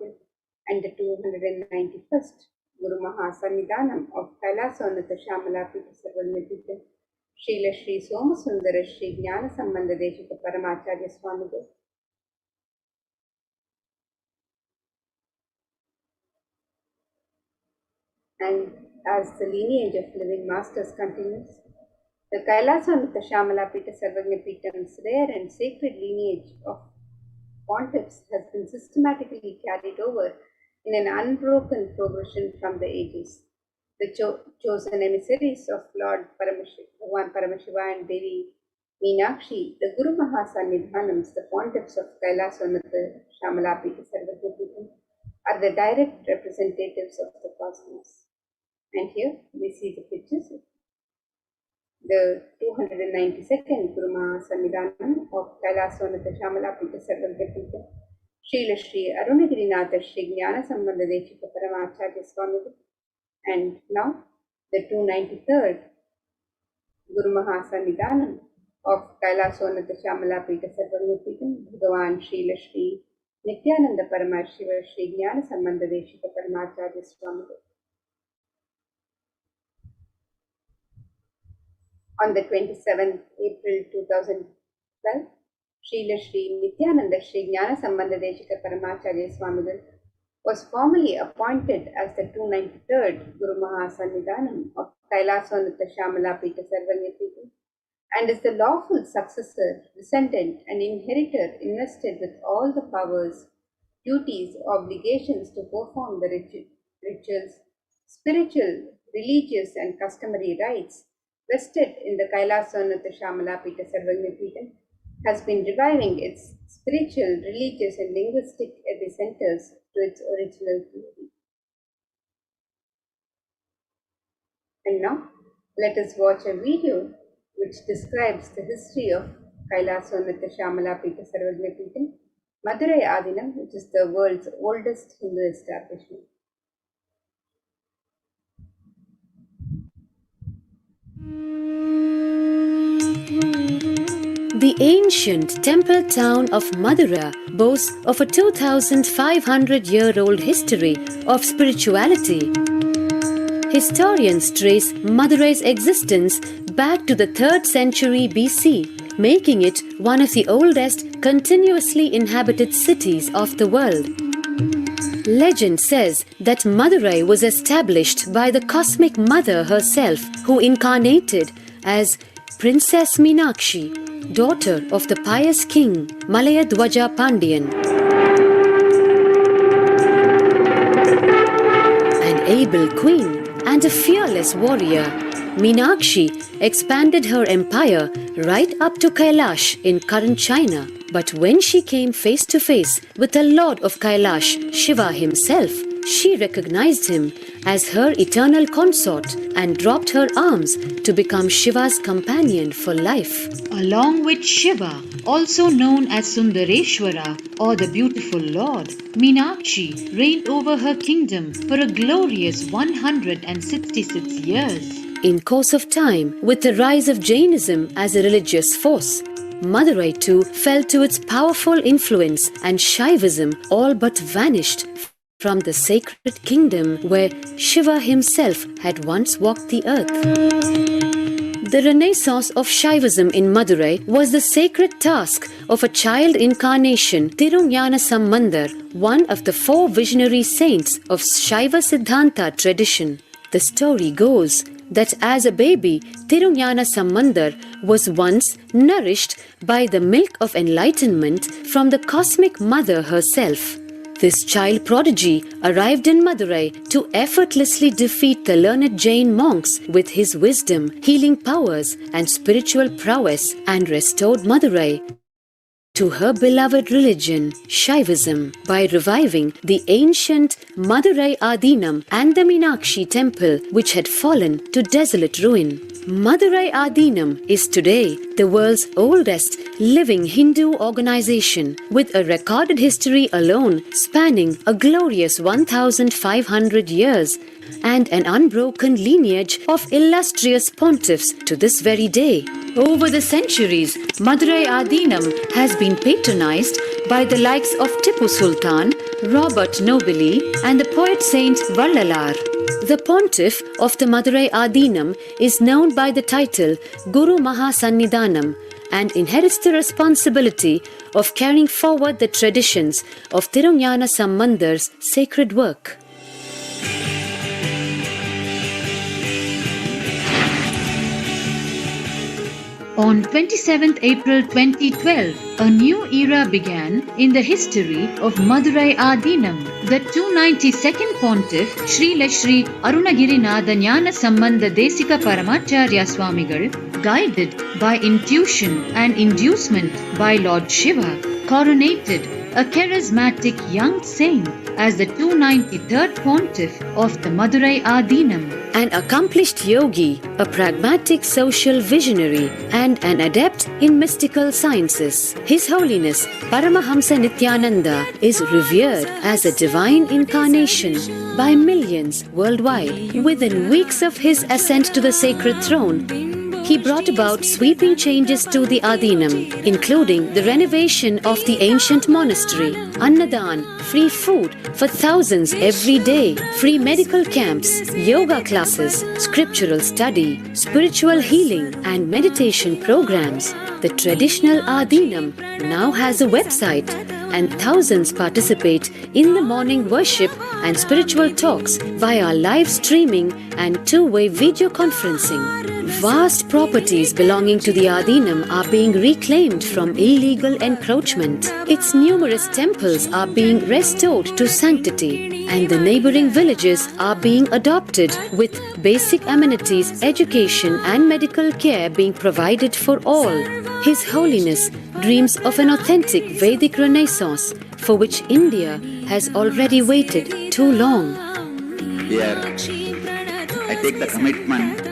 And the 291st Guru Mahasannidhanam of Kailasonatha Shamala Pita Sarvanya Pita. Srila Shri Somasundara Shri Jnana Sambandha Deshika Paramacharya Swami. And as the lineage of living masters continues, the Kailasonatha Shamala Pita Sarvanya Pitam's rare and sacred lineage of pontiffs has been systematically carried over in an unbroken progression from the ages. The chosen emissaries of Lord Paramashiva and Devi Meenakshi, the Guru Mahasannidhanams, the pontiffs of Kailasvanatha, Shamalapita, Sarvagopikam, are the direct representatives of the cosmos. And here we see the pictures of the 292nd Guru Mahasannidhanam of Kailasvanatha, Shamalapita, Sarvagopikam, Srila Shri Arunagirinatha Shri Jnana Sambandha Deshika Paramacharya Swamigal, and now the 293rd Guru Mahasannidhanam of Kailasvanatha Shamalapita Sarvagopikam, Bhagavan Srila Shri Nithyananda Paramashivam Shri Jnana Sambandha Deshika Paramacharya Swamigal. On the 27th April 2012, Srila Shri Nithyananda Shri Jnana Sambandha Deshika Paramacharya Swamigal was formally appointed as the 293rd Guru Mahasannidhanam of Kailasvanatha Shamalapita Sarvagopikam and is the lawful successor, descendant and inheritor invested with all the powers, duties, obligations to perform the rituals, spiritual, religious and customary rites vested in the Kailasvanatha Shamalapita Sarvagopikam, has been reviving its spiritual, religious and linguistic epicenters to its original glory. And now, let us watch a video which describes the history of Kailasvanatha Shamalapita Sarvagopikam, Madurai Adinam, which is the world's oldest Hindu establishment. The ancient temple town of Madura boasts of a 2,500-year-old history of spirituality. Historians trace Madurai's existence back to the 3rd century BC, making it one of the oldest continuously inhabited cities of the world. Legend says that Madurai was established by the Cosmic Mother herself, who incarnated as Princess Meenakshi, daughter of the pious king Malaya Dwaja Pandian. An able queen and a fearless warrior, Meenakshi expanded her empire right up to Kailash in current China. But when she came face to face with the Lord of Kailash, Shiva himself, she recognized him as her eternal consort and dropped her arms to become Shiva's companion for life. Along with Shiva, also known as Sundareshwara or the beautiful Lord, Meenakshi reigned over her kingdom for a glorious 166 years. In course of time, with the rise of Jainism as a religious force, Madurai too fell to its powerful influence and Shaivism all but vanished from the sacred kingdom where Shiva himself had once walked the earth. The renaissance of Shaivism in Madurai was the sacred task of a child incarnation, Tirunjana Sambandar, one of the 4 visionary saints of Shaiva Siddhanta tradition. The story goes that as a baby, Tirunjana Sambandar was once nourished by the milk of enlightenment from the Cosmic Mother herself. This child prodigy arrived in Madurai to effortlessly defeat the learned Jain monks with his wisdom, healing powers, and spiritual prowess, and restored Madurai to her beloved religion, Shaivism, by reviving the ancient Madurai Adinam and the Meenakshi temple, which had fallen to desolate ruin. Madurai Adinam is today the world's oldest living Hindu organization, with a recorded history alone spanning a glorious 1,500 years and an unbroken lineage of illustrious pontiffs to this very day. Over the centuries, Madurai Adinam has been patronized by the likes of Tipu Sultan, Robert Nobili, and the poet saint Vallalar. The pontiff of the Madurai Adinam is known by the title Guru Mahasannidhanam and inherits the responsibility of carrying forward the traditions of Tirunjana Sambandar's sacred work. On 27th April 2012, a new era began in the history of Madurai Adinam. The 292nd Pontiff, Srila Sri Arunagiri Nithyananda Sambandha Desika Paramacharya Swamigal, guided by intuition and inducement by Lord Shiva, coronated a charismatic young saint as the 293rd Pontiff of the Madurai Adinam. An accomplished yogi, a pragmatic social visionary, and an adept in mystical sciences. His Holiness Paramahamsa Nithyananda is revered as a divine incarnation by millions worldwide. Within weeks of his ascent to the sacred throne, he brought about sweeping changes to the Adinam, including the renovation of the ancient monastery, Annadan, free food for thousands every day, free medical camps, yoga classes, scriptural study, spiritual healing, and meditation programs. The traditional Adinam now has a website, and thousands participate in the morning worship and spiritual talks via live streaming and two-way video conferencing. Vast properties belonging to the Adinam are being reclaimed from illegal encroachment. Its numerous temples are being restored to sanctity, and the neighboring villages are being adopted with basic amenities, education and medical care being provided for all. His Holiness dreams of an authentic Vedic Renaissance for which India has already waited too long. Here, I take the commitment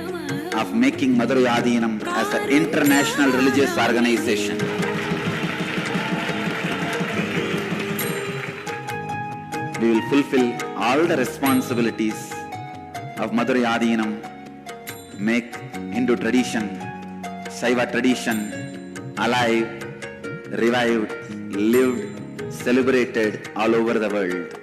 of making Madurai Adinam as an international religious organization. We will fulfill all the responsibilities of Madurai Adinam, make Hindu tradition, Saiva tradition alive, revived, lived, celebrated all over the world.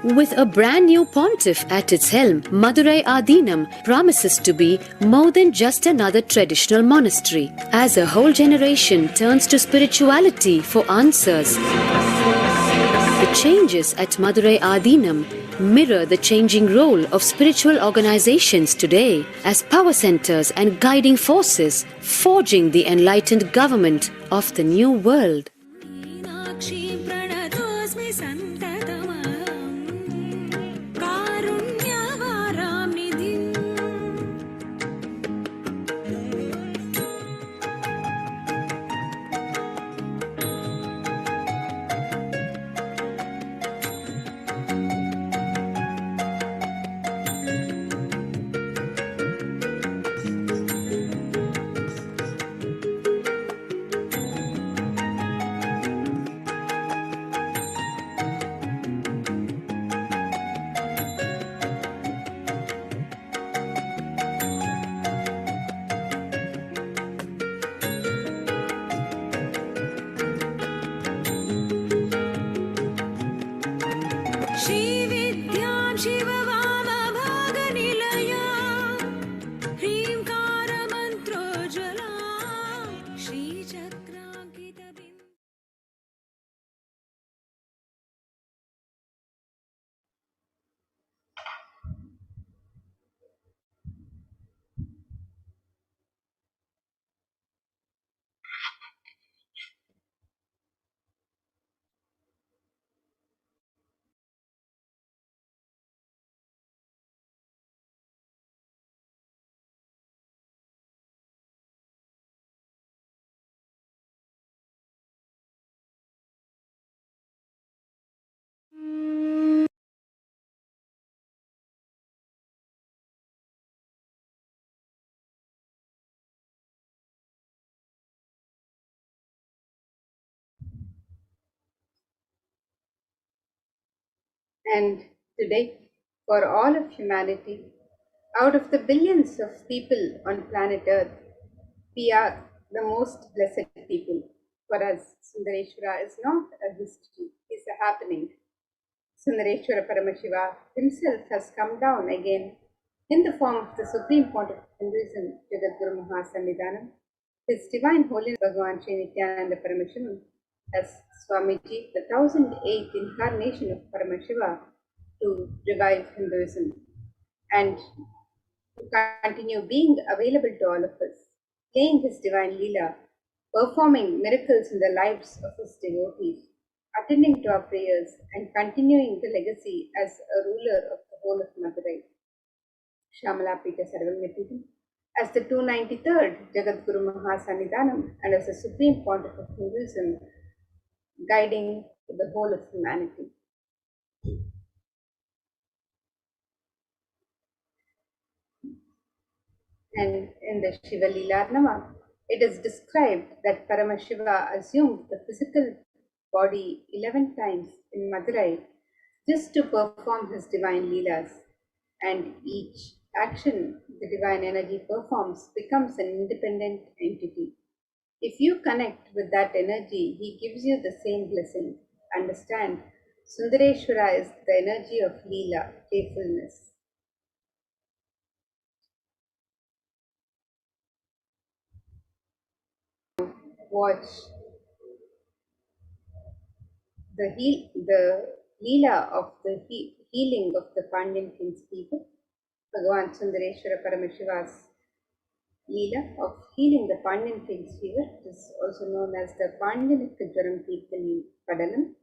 With a brand new pontiff at its helm, Madurai Adinam promises to be more than just another traditional monastery. As a whole generation turns to spirituality for answers, the changes at Madurai Adinam mirror the changing role of spiritual organizations today as power centers and guiding forces, forging the enlightened government of the new world. And today, for all of humanity, out of the billions of people on planet Earth, we are the most blessed people. For us, Sundareshwara is not a history, it's a happening. Sundareshwara Paramashiva himself has come down again in the form of the Supreme Pontiff of Hinduism, Jagadguru Mahasannidhanam, His Divine Holiness Bhagavan Sri Nithyananda Paramashivam, as Swamiji, the 1008th incarnation of Paramashiva, to revive Hinduism. And to continue being available to all of us, playing his divine Leela, performing miracles in the lives of his devotees, attending to our prayers, and continuing the legacy as a ruler of the whole of Madurai. Shamala Pita Sarvagnapitam, as the 293rd Jagadguru Mahasannidhanam and as the Supreme Pontiff of Hinduism, guiding the whole of humanity. And in the Shiva Leelarnama, it is described that Paramashiva assumed the physical body 11 times in Madurai just to perform his divine Leelas, and each action the divine energy performs becomes an independent entity. If you connect with that energy, he gives you the same blessing. Understand, Sundareshwara is the energy of Leela, playfulness. Watch the Leela of the healing of the Pandyan king's people. Bhagavan Sundareshwara Paramashiva's Leela of healing the Pandyan king's fever is also known as the Pandyanika Jwaram Keertani Padalam.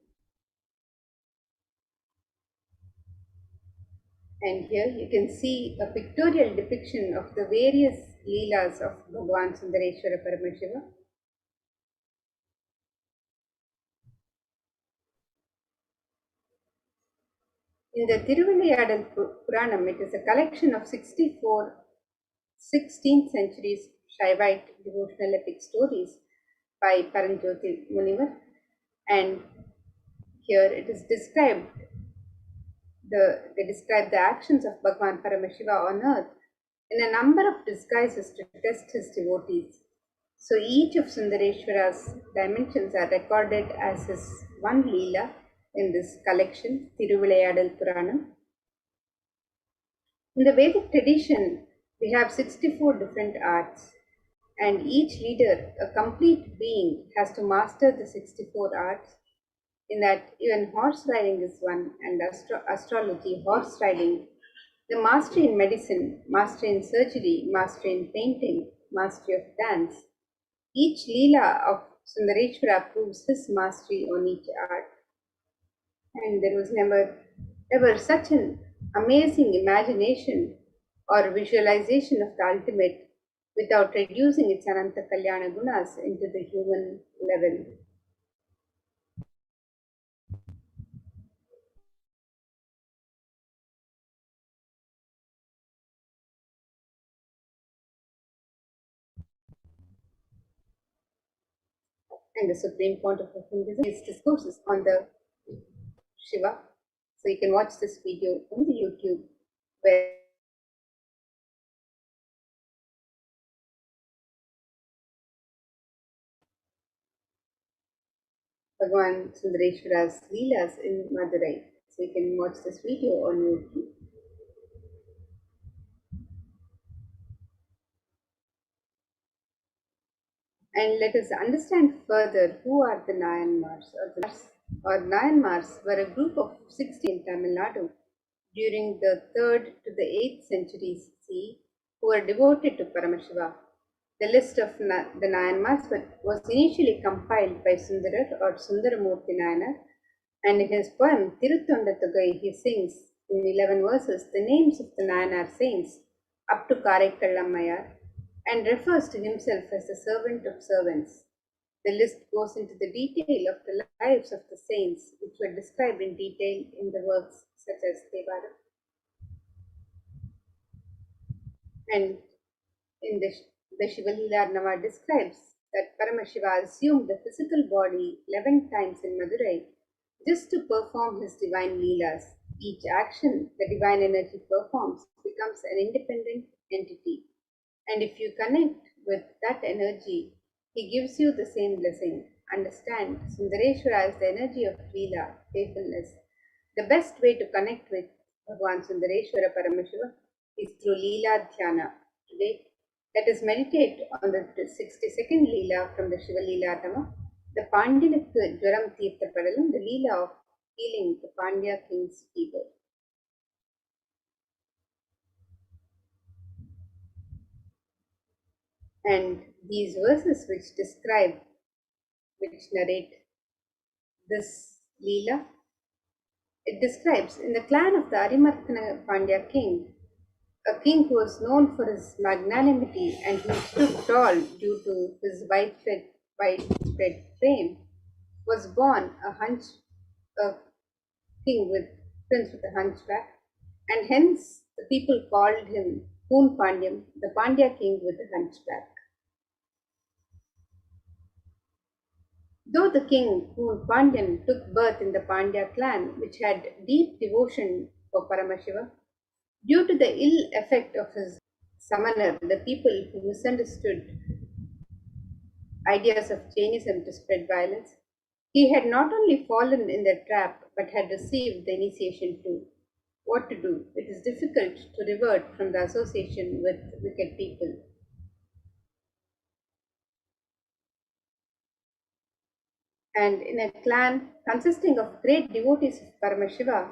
And here you can see a pictorial depiction of the various Leelas of Bhagavan Sundareshwara Paramashiva. In the Thiruvilayadal Puranam, it is a collection of 64 16th century Shaivite devotional epic stories by Paranjoti Munivar, and here it is described they describe the actions of Bhagavan Paramashiva on earth in a number of disguises to test his devotees. So each of Sundareshwara's dimensions are recorded as his one Leela in this collection, Thiruvilayadal Puranam. In the Vedic tradition, we have 64 different arts, and each leader, a complete being, has to master the 64 arts. In that, even horse riding is one, and astrology, horse riding, the mastery in medicine, mastery in surgery, mastery in painting, mastery of dance. Each Leela of Sundareshwara proves his mastery on each art. And there was never such an amazing imagination or visualization of the ultimate without reducing its Ananta Kalyana Gunas into the human level. And the Supreme Pontiff of Hinduism discourses on the Shiva. So you can watch this video on the YouTube where Bhagavan Sundareshwara's Leelas in Madurai. So you can watch this video on YouTube. And let us understand further who are the Nayanmars. Nayanmars were a group of 60 in Tamil Nadu during the 3rd to the 8th centuries CE who were devoted to Paramashiva. The list of the Nayanmars was initially compiled by Sundarar or Sundaramurti Nayanar, and in his poem Tiruttondathugai he sings in 11 verses the names of the Nayanar saints up to Karaikkallammayar and refers to himself as the servant of servants. The list goes into the detail of the lives of the saints, which were described in detail in the works such as Thevaram. And in the Shiva Leelarnama describes that Paramashiva assumed the physical body 11 times in Madurai just to perform his divine Leelas. Each action the divine energy performs becomes an independent entity. And if you connect with that energy, he gives you the same blessing. Understand, Sundareshwara is the energy of Leela, playfulness. The best way to connect with Bhagavan Sundareshwara Paramashiva is through Leela Dhyana. Today, let us meditate on the 62nd Leela from the Shiva Leelarnama, the Pandyanika Jwaram Tirtha Padalam, the Leela of healing the Pandya king's fever. And these verses which narrate this Leela, it describes in the clan of the Arimarthana Pandya king, a king who was known for his magnanimity and who stood tall due to his widespread fame, was born a king with prince with a hunchback, and hence the people called him Poon Pandyam, the Pandya king with a hunchback. Though the king Poon Pandyan took birth in the Pandya clan, which had deep devotion for Paramashiva, due to the ill effect of his summoner, the people who misunderstood ideas of Jainism to spread violence, he had not only fallen in their trap but had received the initiation too. What to do? It is difficult to revert from the association with wicked people. And in a clan consisting of great devotees of Paramashiva,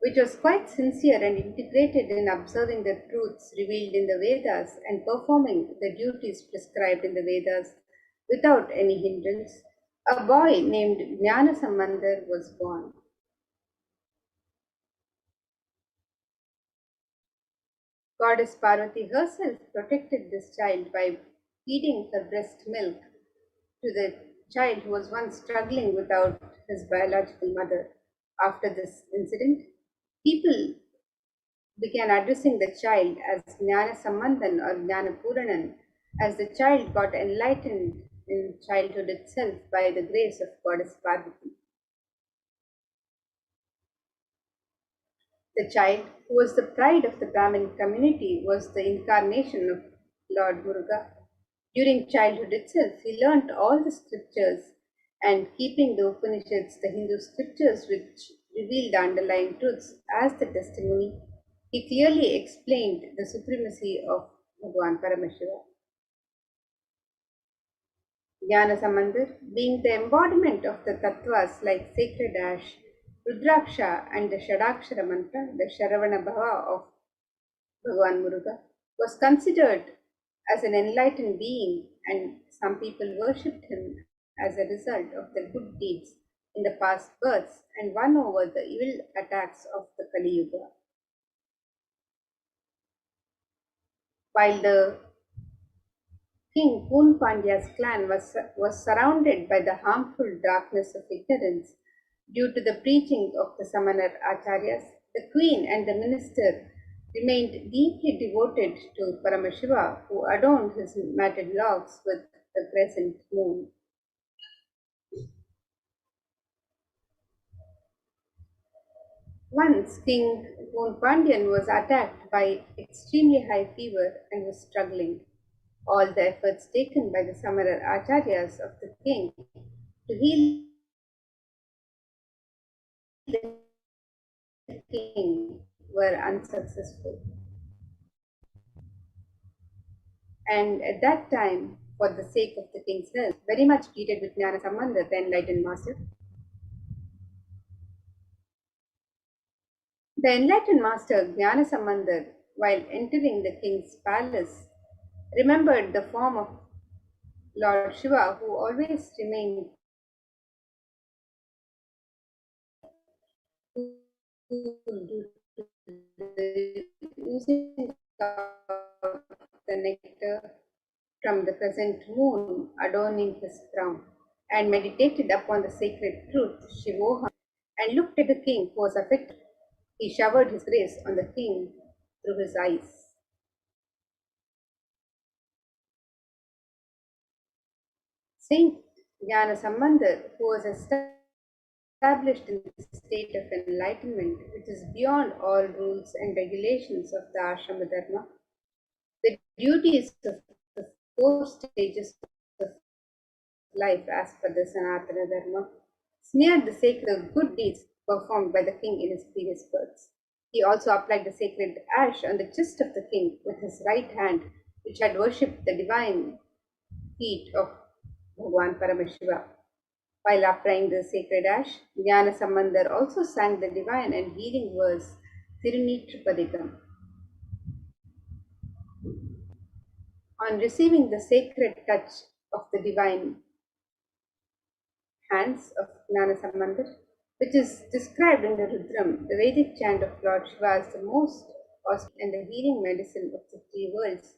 which was quite sincere and integrated in observing the truths revealed in the Vedas and performing the duties prescribed in the Vedas without any hindrance, a boy named Jnana Sambandar was born. Goddess Parvati herself protected this child by feeding her breast milk to the child who was once struggling without his biological mother. After this incident, people began addressing the child as Jnana Sambandhan or Jnana Puranan, as the child got enlightened in childhood itself by the grace of Goddess Parvati. The child, who was the pride of the Brahmin community, was the incarnation of Lord Muruga. During childhood itself, he learnt all the scriptures, and keeping the Upanishads, the Hindu scriptures which reveal the underlying truths, as the testimony, he clearly explained the supremacy of Bhagavan Paramashiva. Jnana Sambandar, being the embodiment of the tattvas like sacred ash, Rudraksha, and the Shadakshara mantra, the Sharavana Bhava of Bhagavan Muruga, was considered as an enlightened being, and some people worshipped him as a result of their good deeds in the past births and won over the evil attacks of the Kali Yuga. While the king Poon Pandya's clan was surrounded by the harmful darkness of ignorance due to the preaching of the Samanar Acharyas, the queen and the minister remained deeply devoted to Paramashiva, who adorned his matted locks with the crescent moon. Once King Poon Pandyan was attacked by extremely high fever and was struggling. All the efforts taken by the Samanar Acharyas of the king to heal the king were unsuccessful. And at that time, for the sake of the king's health, very much pleaded with Jnana Sambandar, the enlightened master. The enlightened master Jnana Sambandar, while entering the king's palace, remembered the form of Lord Shiva, who always remained cool due to the using of the nectar from the crescent moon adorning his crown, and meditated upon the sacred truth, Shivoham, and looked at the king who was affected. He showered his grace on the king through his eyes. Saint Jnana Sambandar, who was established in the state of enlightenment, which is beyond all rules and regulations of the ashrama dharma, the duties of the 4 stages of life as per the Sanatana Dharma, smeared the sacred good deeds performed by the king in his previous births. He also applied the sacred ash on the chest of the king with his right hand, which had worshipped the divine feet of Bhagavan Paramashiva. While applying the sacred ash, Jnana Sambandar also sang the divine and healing verse Thiruneetrapadikam. On receiving the sacred touch of the divine hands of Gnanasambandir, which is described in the Rudram, the Vedic chant of Lord Shiva, as the most auspicious and the healing medicine of the three worlds,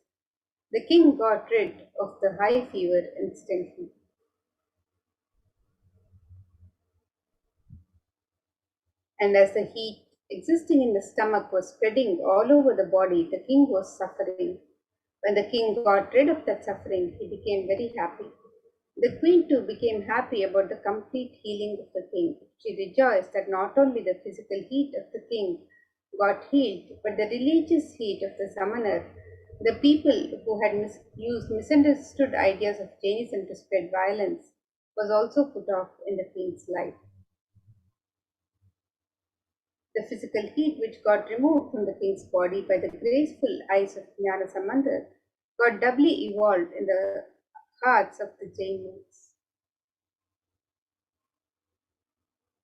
the king got rid of the high fever instantly. And as the heat existing in the stomach was spreading all over the body, the king was suffering. When the king got rid of that suffering, he became very happy. The queen too became happy about the complete healing of the king. She rejoiced that not only the physical heat of the king got healed, but the religious heat of the summoner, the people who had used misunderstood ideas of Jainism to spread violence, was also put off in the king's life. The physical heat which got removed from the king's body by the graceful eyes of Gnanasambandir got doubly evolved in the hearts of the Jain monks.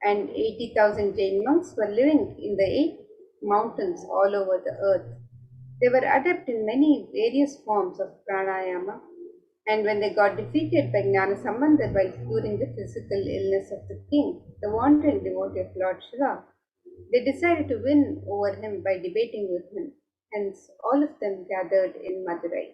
And 80,000 Jain monks were living in the 8 mountains all over the earth. They were adept in many various forms of pranayama, and when they got defeated by Gnanasambandir while curing the physical illness of the king, the wandering devotee of Lord Shiva, they decided to win over him by debating with him. Hence, all of them gathered in Madurai.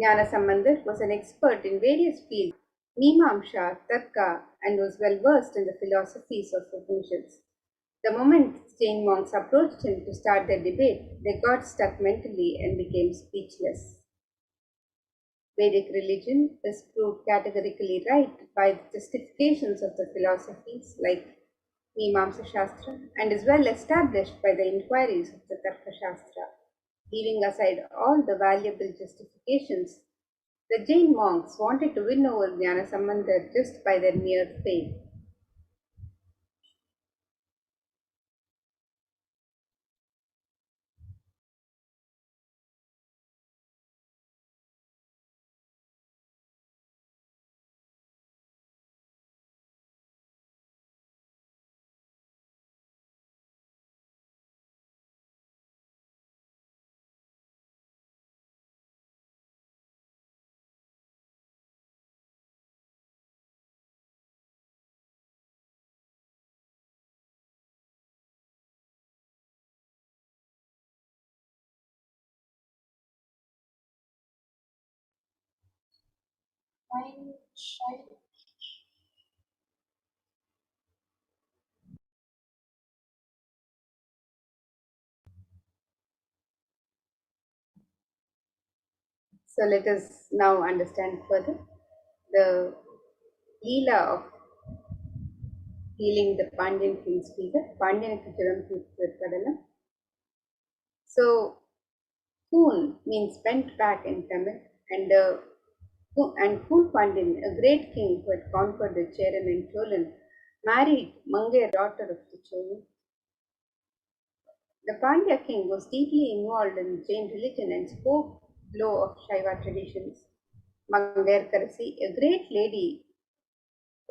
Gnanasambandir was an expert in various fields, Mimamsha, Tarka, and was well versed in the philosophies of Upanishads. The moment Jain monks approached him to start their debate, they got stuck mentally and became speechless. Vedic religion is proved categorically right by the justifications of the philosophies like Mimamsa Shastra and is well established by the inquiries of the Tarka Shastra. Leaving aside all the valuable justifications, the Jain monks wanted to win over Gnanasambandir just by their mere faith. So let us now understand further the Leela of healing the Pandyan king's fever, Pandyan Kujaram Kadalam. So, Poon means bent back in Tamil, and Poon Pandyan, a great king who had conquered the Cheran and Cholan, married Mangai, daughter of the Cholan. The Pandya king was deeply involved in Jain religion and spoke low of Shaiva traditions. Mangai Karasi, a great lady,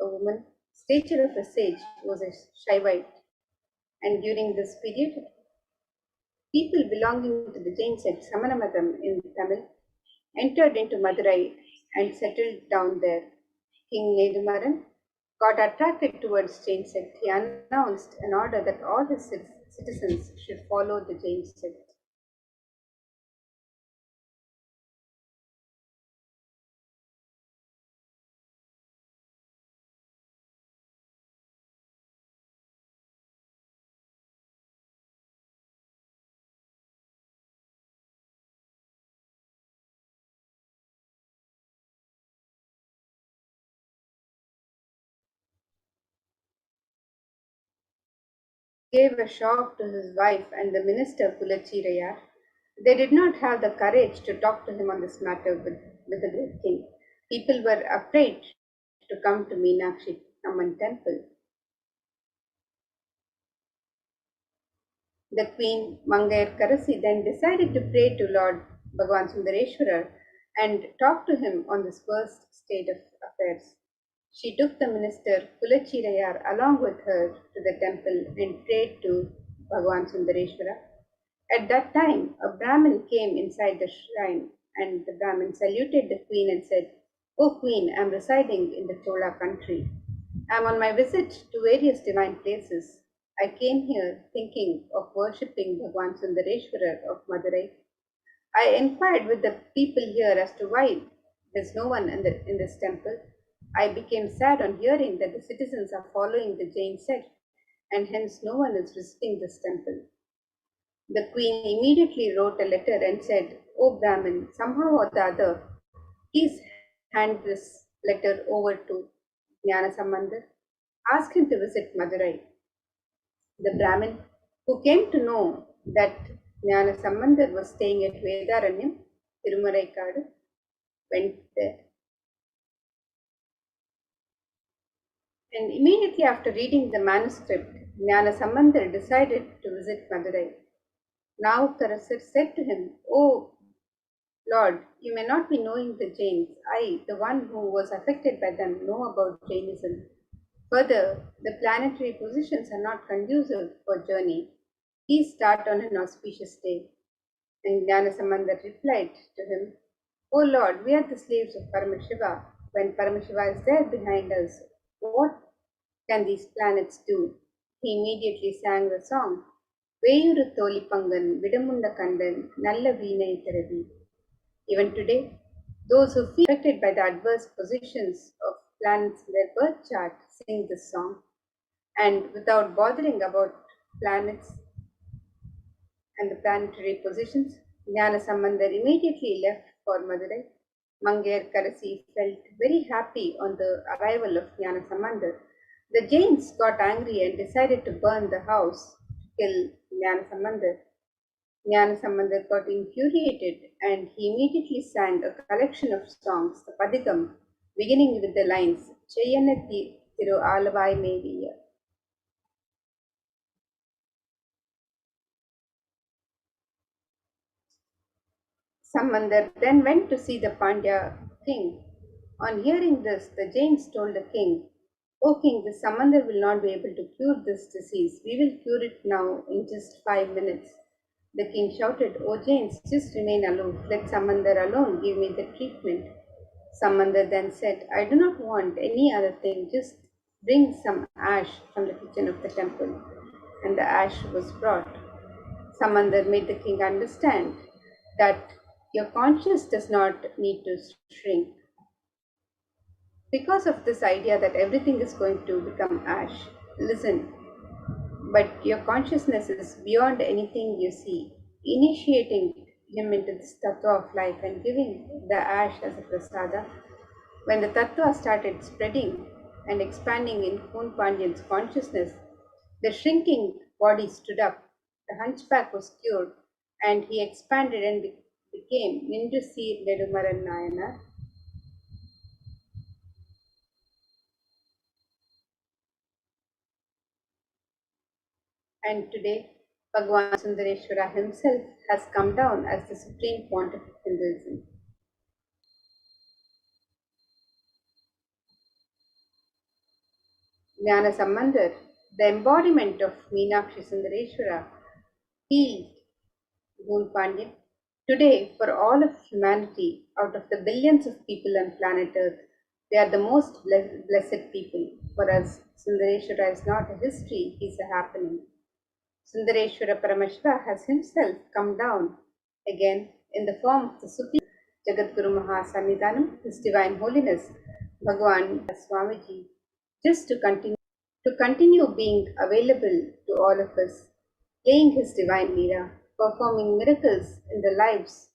a woman, stature of a sage, was a Shaivite. And during this period, people belonging to the Jain sect Samanamatam in Tamil entered into Madurai and settled down there. King Nedumaran got attracted towards Jain sect. He announced an order that all his citizens should follow the Jain sect. Gave a shock to his wife and the minister Kulachirayar. They did not have the courage to talk to him on this matter with the great king. People were afraid to come to Meenakshi Amman temple. The queen Mangair Karasi then decided to pray to Lord Bhagavan Sundareshwarar and talk to him on this first state of affairs. She took the minister Kulachirayar along with her to the temple and prayed to Bhagavan Sundareshwara. At that time, a Brahmin came inside the shrine, and the Brahmin saluted the queen and said, "O queen, I am residing in the Chola country. I am on my visit to various divine places. I came here thinking of worshipping Bhagwan Sundareshwara of Madurai. I inquired with the people here as to why there's no one in this temple. I became sad on hearing that the citizens are following the Jain sect, and hence no one is visiting this temple." The queen immediately wrote a letter and said, "O Brahmin, somehow or the other, please hand this letter over to Jnana Sambandar. Ask him to visit Madurai." The Brahmin, who came to know that Jnana Sambandar was staying at Vedaranyam, Tirumaraikadu, went there. And immediately after reading the manuscript, Jnana Sambandar decided to visit Madurai. Now Karasar said to him, "Oh Lord, you may not be knowing the Jains. I, the one who was affected by them, know about Jainism. Further, the planetary positions are not conducive for journey. Please start on an auspicious day." And Jnanasambandar replied to him, "O Lord, we are the slaves of Paramashiva. When Paramashiva is there behind us, what can these planets do?" He immediately sang the song, "Veyuru Tolipangan, Vidamunda Kandan, Nalla Veenai Thiravi." Even today, those who feel affected by the adverse positions of planets in their birth chart sing this song, and without bothering about planets and the planetary positions, Jnana Sambandar immediately left for Madurai. Mangayar Karasi felt very happy on the arrival of Jnana Sambandar. The Jains got angry and decided to burn the house to kill Jnana Sambandar. Jnana Sambandar got infuriated and he immediately sang a collection of songs, the Padigam, beginning with the lines, "Cheyana Thiru Alavai Meviya." Sambandar then went to see the Pandya king. On hearing this, the Jains told the king, "O king, the Sambandar will not be able to cure this disease. We will cure it now in just 5 minutes." The king shouted, "O Jains, just remain aloof. Let Sambandar alone give me the treatment." Sambandar then said, "I do not want any other thing. Just bring some ash from the kitchen of the temple." And the ash was brought. Sambandar made the king understand that your conscience does not need to shrink. Because of this idea that everything is going to become ash, listen, but your consciousness is beyond anything you see, initiating him into this tattva of life and giving the ash as a prasada. When the tattva started spreading and expanding in Kun Pandyan's consciousness, the shrinking body stood up, the hunchback was cured, and he expanded and became Nindusir Nedumaran Nayanar. And today, Bhagwan Sundareshwara himself has come down as the supreme pontiff of Hinduism. Jnana Sambandar, the embodiment of Meenakshi Sundareshwara, healed Moon Pandya. Today, for all of humanity, out of the billions of people on planet Earth, they are the most blessed people. For us, Sundareshwara is not a history, he is a happening. Sundareshwara Paramashiva has himself come down again in the form of the Supreme Jagadguru Mahasannidhanam, His Divine Holiness, Bhagwan Swamiji, just to continue being available to all of us, playing His Divine Leela, performing miracles in the lives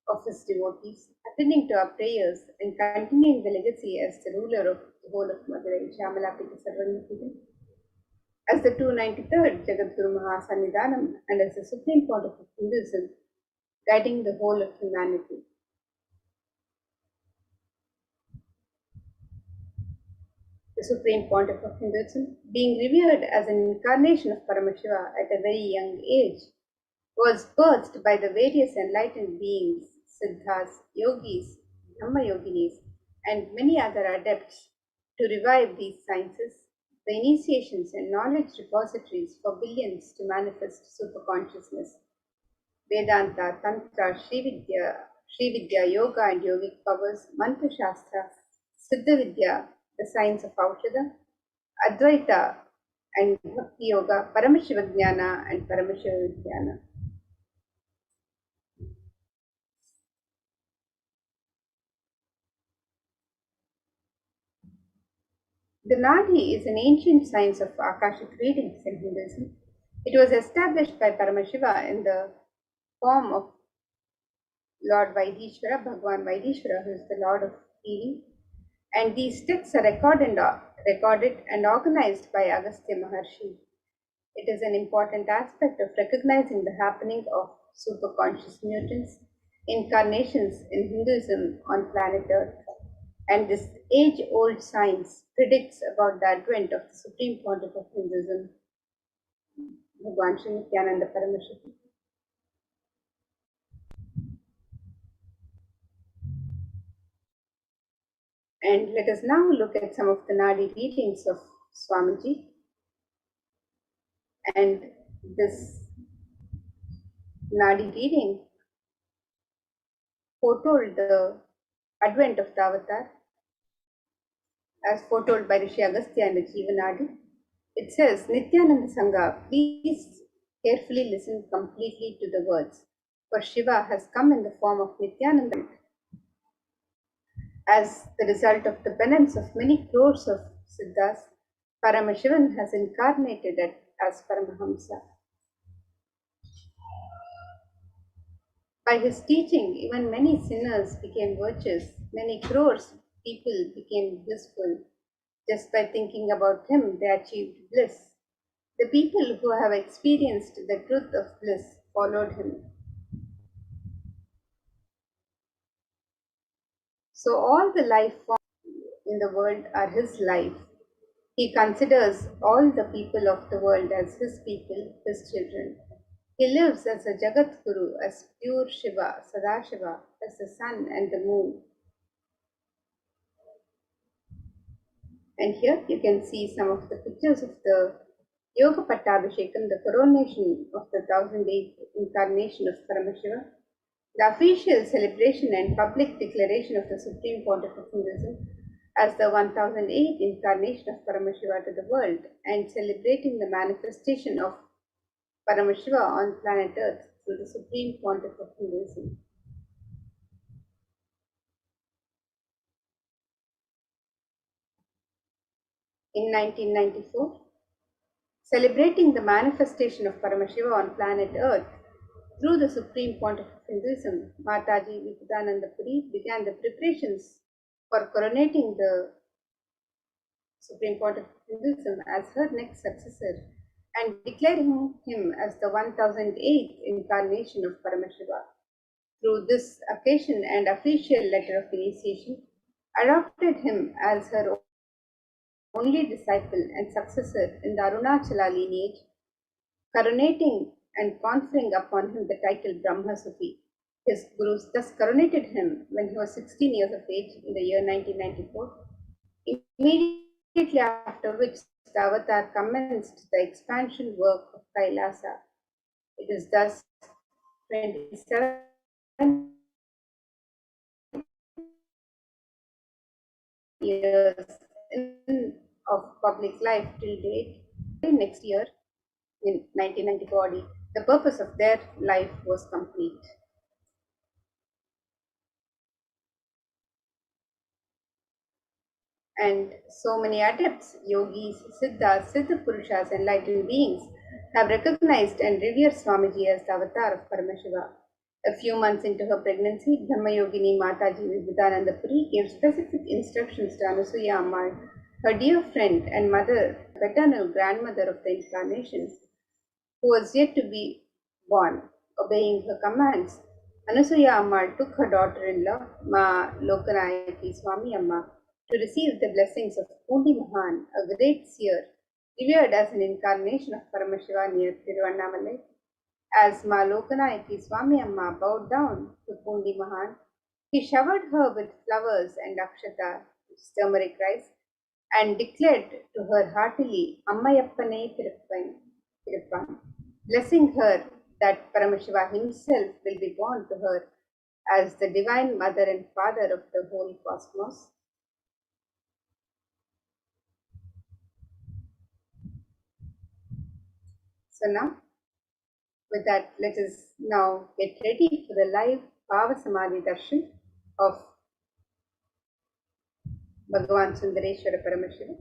of His devotees, attending to our prayers, and continuing the legacy as the ruler of the whole of Madurai, Shamalapita Sarvanapita. As the 293rd Jagadguru Mahasannidhanam and as the Supreme Pontiff of Hinduism, guiding the whole of humanity. The Supreme Pontiff of Hinduism, being revered as an incarnation of Paramashiva at a very young age, was birthed by the various enlightened beings, siddhas, yogis, dhamma yoginis, and many other adepts to revive these sciences, the initiations and knowledge repositories for billions to manifest superconsciousness. Vedanta, Tantra, Sri Vidya, Yoga and yogic powers, Mantra Shastra, Siddha Vidya, the science of Aushadha, Advaita and Bhakti Yoga, Paramashivoham and Paramashivoham. The Nadi is an ancient science of Akashic readings in Hinduism. It was established by Paramashiva in the form of Lord Vaidishvara, Bhagwan Vaidishvara, who is the Lord of healing. And these texts are recorded and organized by Agastya Maharshi. It is an important aspect of recognizing the happening of superconscious mutants, incarnations in Hinduism on planet Earth. And this age-old science predicts about the advent of the Supreme Pontiff of Hinduism, Bhagwan Sri Nithyananda Paramashivam. And let us now look at some of the Nadi readings of Swamiji. And this Nadi reading foretold the advent of the avatar as foretold by Rishi Agastya in the Jivanadi. It says, Nithyananda Sangha, please carefully listen completely to the words, for Shiva has come in the form of Nithyananda. As the result of the penance of many crores of Siddhas, Paramashivan has incarnated as Paramahamsa. By his teaching, even many sinners became virtuous, many crores people became blissful. Just by thinking about him, they achieved bliss. The people who have experienced the truth of bliss followed him. So all the life forms in the world are his life. He considers all the people of the world as his people, his children. He lives as a Jagat Guru, as pure Shiva, Sadashiva, as the sun and the moon. And here you can see some of the pictures of the Yoga Pattabhishekam, the coronation of the 1008th incarnation of Paramashiva, the official celebration and public declaration of the Supreme Pontiff of Hinduism as the 1008th incarnation of Paramashiva to the world, and celebrating the manifestation of Paramashiva on planet Earth through the Supreme Pontiff of Hinduism. In 1994, celebrating the manifestation of Paramashiva on planet Earth through the Supreme Pontiff of Hinduism, Mataji Vipudananda Puri began the preparations for coronating the Supreme Pontiff of Hinduism as her next successor and declaring him as the 1008th incarnation of Paramashiva. Through this occasion and official letter of initiation, adopted him as her only disciple and successor in the Arunachala lineage, coronating and conferring upon him the title Brahma Sufi. His gurus thus coronated him when he was 16 years of age in the year 1994, immediately after which the avatar commenced the expansion work of Kailasa. It is thus 27 years of public life till date. Next year, in 1994, the purpose of their life was complete. And so many adepts, yogis, siddhas, siddha purushas, enlightened beings have recognized and revered Swamiji as the avatar of Paramashiva. A few months into her pregnancy, Dhammayogini Mataji Vibudananda Puri gave specific instructions to Anasuya Ammal, her dear friend and mother, paternal grandmother of the incarnation, who was yet to be born. Obeying her commands, Anasuya Ammal took her daughter-in-law, Ma Lokanayaki Swami Amma, to receive the blessings of Pundi Mahan, a great seer, revered as an incarnation of Paramashiva near Tiruvannamalai. As Ma Lokanayaki Swami Amma bowed down to Pundi Mahan, he showered her with flowers and akshata, which is turmeric rice, and declared to her heartily, Ammayappane Tiruppan, blessing her that Paramashiva himself will be born to her as the divine mother and father of the whole cosmos. So now, with that, let us now get ready for the live Bhava Samadhi Darshan of Bhagavan Sundareshwara Paramashivam.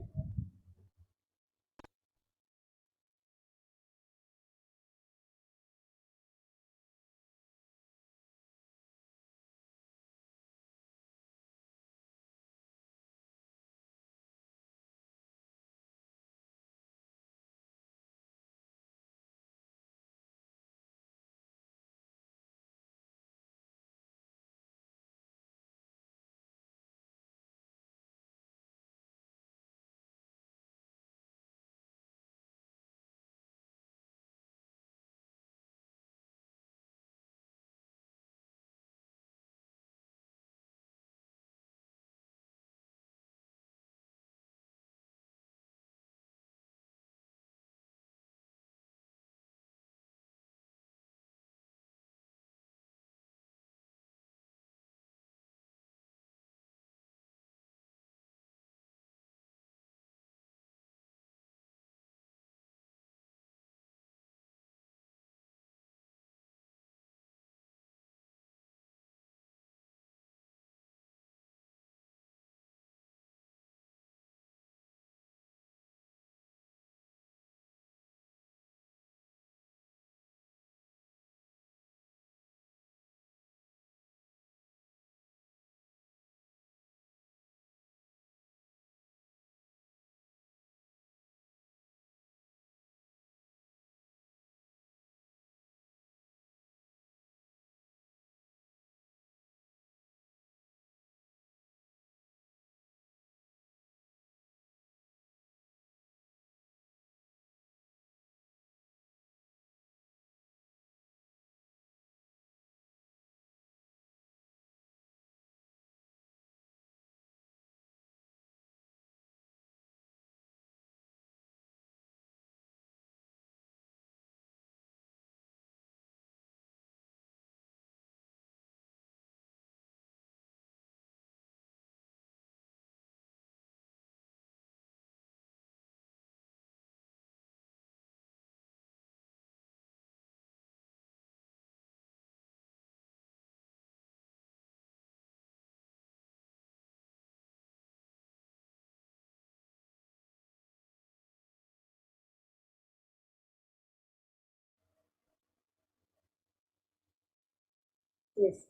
Yes.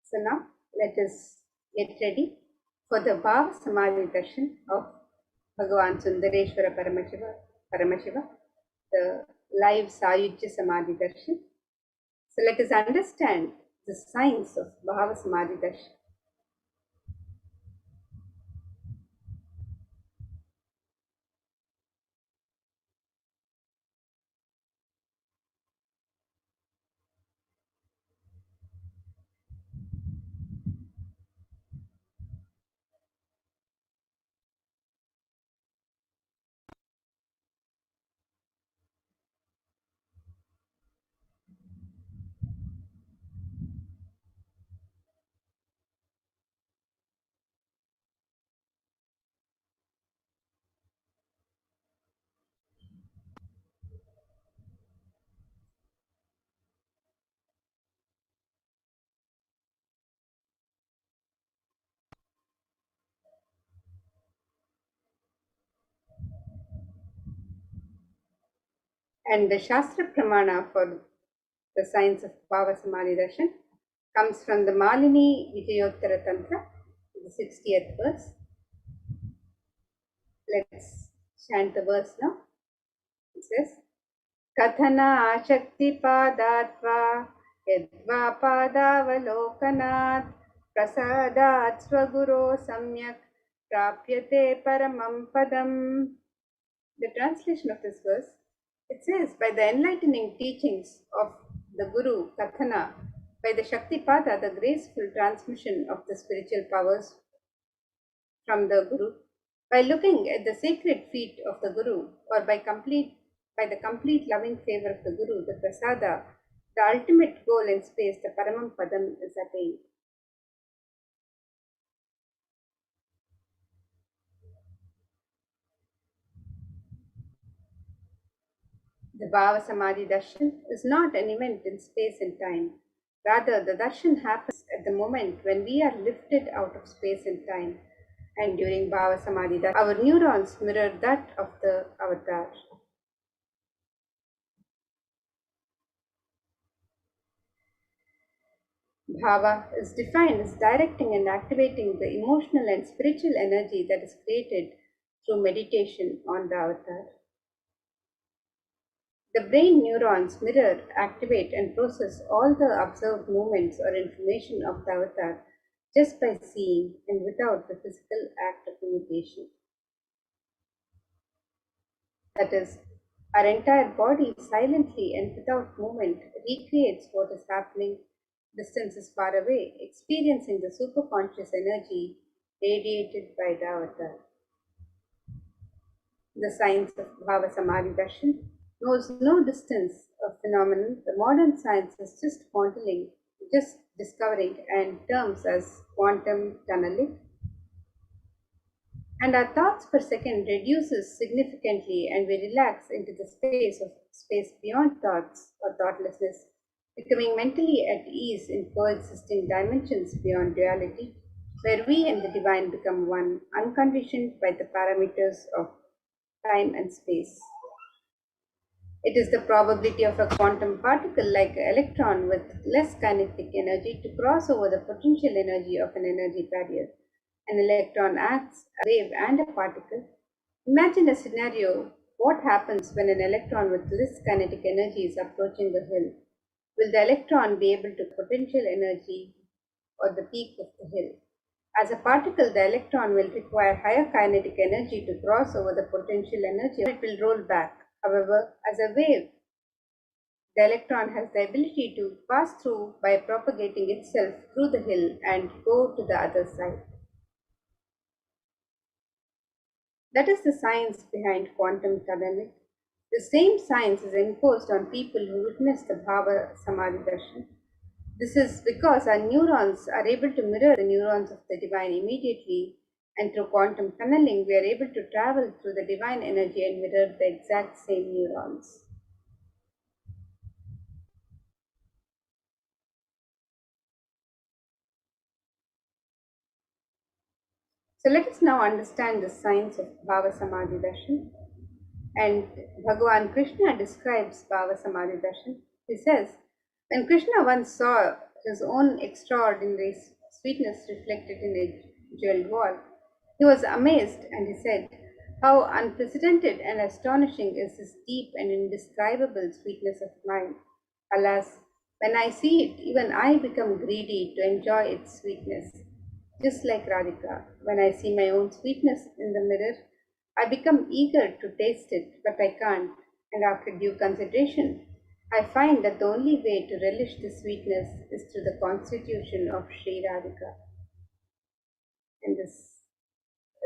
So now let us get ready for the Bhava Samadhi Darshan of Bhagavan Sundareshwara Paramashiva, the live Sayujya Samadhi Darshan. So let us understand the science of Bhava Samadhi Darshan. And the Shastra Pramana for the science of Bhava Samadhi Darshan comes from the Malini Vijayottara Tantra, the 60th verse. Let's chant the verse now. It says, Kathana Ashakti Padatva Yadva Padavalokanat Prasadat Swaguro Samyak Prapyate Paramam Padam. The translation of this verse, it says, by the enlightening teachings of the Guru Kathana, by the Shaktipada, the graceful transmission of the spiritual powers from the Guru, By looking at the sacred feet of the Guru, or by the complete loving favor of the Guru, the Prasada, the ultimate goal in space, the Paramam Padam, is attained. The Bhava Samadhi Darshan is not an event in space and time. Rather, the darshan happens at the moment when we are lifted out of space and time. And during Bhava Samadhi Darshan, our neurons mirror that of the avatar. Bhava is defined as directing and activating the emotional and spiritual energy that is created through meditation on the avatar. The brain neurons mirror, activate, and process all the observed movements or information of the avatar just by seeing and without the physical act of imitation. That is, our entire body silently and without movement recreates what is happening distances far away, experiencing the superconscious energy radiated by the avatar. The science of Bhava Samadhi Darshan knows no distance of phenomenon. The modern science is just discovering and terms as quantum tunneling. And our thoughts per second reduces significantly and we relax into the space beyond thoughts or thoughtlessness, becoming mentally at ease in coexisting dimensions beyond duality, where we and the divine become one, unconditioned by the parameters of time and space. It is the probability of a quantum particle like an electron with less kinetic energy to cross over the potential energy of an energy carrier. An electron acts as a wave and a particle. Imagine a scenario: what happens when an electron with less kinetic energy is approaching the hill? Will the electron be able to potential energy or the peak of the hill? As a particle, the electron will require higher kinetic energy to cross over the potential energy, or it will roll back. However, as a wave, the electron has the ability to pass through by propagating itself through the hill and go to the other side. That is the science behind quantum tunneling. The same science is imposed on people who witness the Bhava Samadhi Darshan. This is because our neurons are able to mirror the neurons of the divine immediately, and through quantum tunneling, we are able to travel through the divine energy and mirror the exact same neurons. So let us now understand the science of Bhava Samadhi Darshan. And Bhagavan Krishna describes Bhava Samadhi Darshan. He says, when Krishna once saw his own extraordinary sweetness reflected in a jeweled wall, he was amazed and he said, how unprecedented and astonishing is this deep and indescribable sweetness of mine. Alas, when I see it, even I become greedy to enjoy its sweetness. Just like Radhika, when I see my own sweetness in the mirror, I become eager to taste it, but I can't, and after due consideration, I find that the only way to relish this sweetness is through the constitution of Sri Radhika. And this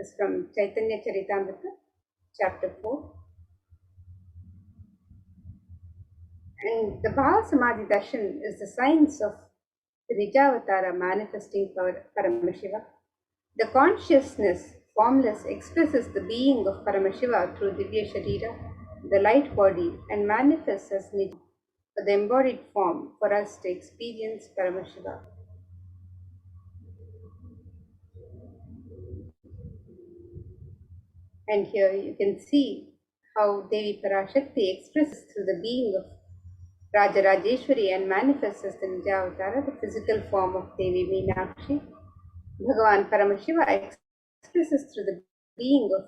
is from Chaitanya Charitamrita, chapter 4. And the Bhava Samadhi Darshan is the science of the Nijavatara manifesting Paramashiva. The consciousness, formless, expresses the being of Paramashiva through Divya Sharira, the light body, and manifests as Nija, the embodied form for us to experience Paramashiva. And here you can see how Devi Parashakti expresses through the being of Rajarajeshwari and manifests as the Nijavatara, the physical form of Devi Meenakshi. Bhagavan Paramashiva expresses through the being of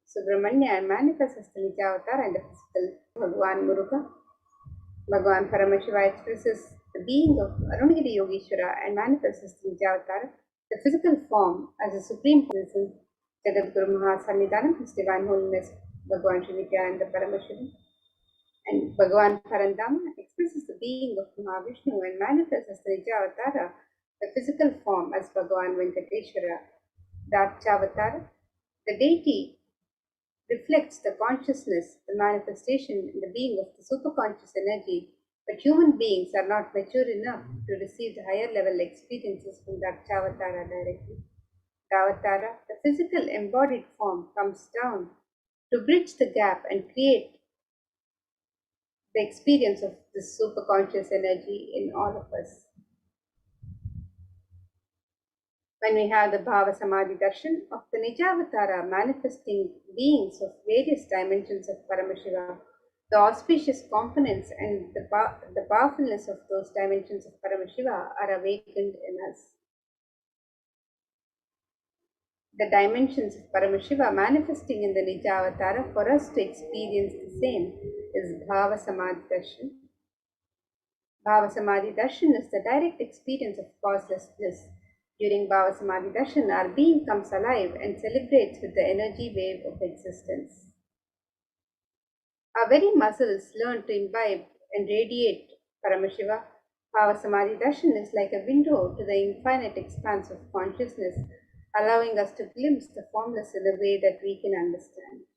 Subramanya and manifests as the Nijavatara and the physical Bhagavan Muruga. Bhagavan Paramashiva expresses the being of Arunagiri Yogeshwara and manifests as the Nijavatara, the physical form as a supreme person, Jagadguru Mahasannidhanam, His Divine Holiness Bhagavan Sri Nithyananda Paramashivam. And Bhagavan Parandama expresses the being of Mahavishnu and manifests as the Nijavatara, the physical form as Bhagavan Venkateshwara, the Archavatara, The deity reflects the consciousness, the manifestation in the being of the superconscious energy, but human beings are not mature enough to receive the higher level experiences from the Akshavatara directly. The Avatara, the physical embodied form, comes down to bridge the gap and create the experience of this superconscious energy in all of us. When we have the Bhava Samadhi Darshan of the Nijavatara manifesting beings of various dimensions of Paramashiva, the auspicious components and the powerfulness of those dimensions of Paramashiva are awakened in us. The dimensions of Paramashiva manifesting in the Nijavatara for us to experience the same is Bhava Samadhi Darshan. Bhava Samadhi Darshan is the direct experience of causeless bliss. During Bhava Samadhi Darshan, our being comes alive and celebrates with the energy wave of existence. Our very muscles learn to imbibe and radiate Paramashiva. Bhava Samadhi Darshan is like a window to the infinite expanse of consciousness, allowing us to glimpse the formless in a way that we can understand.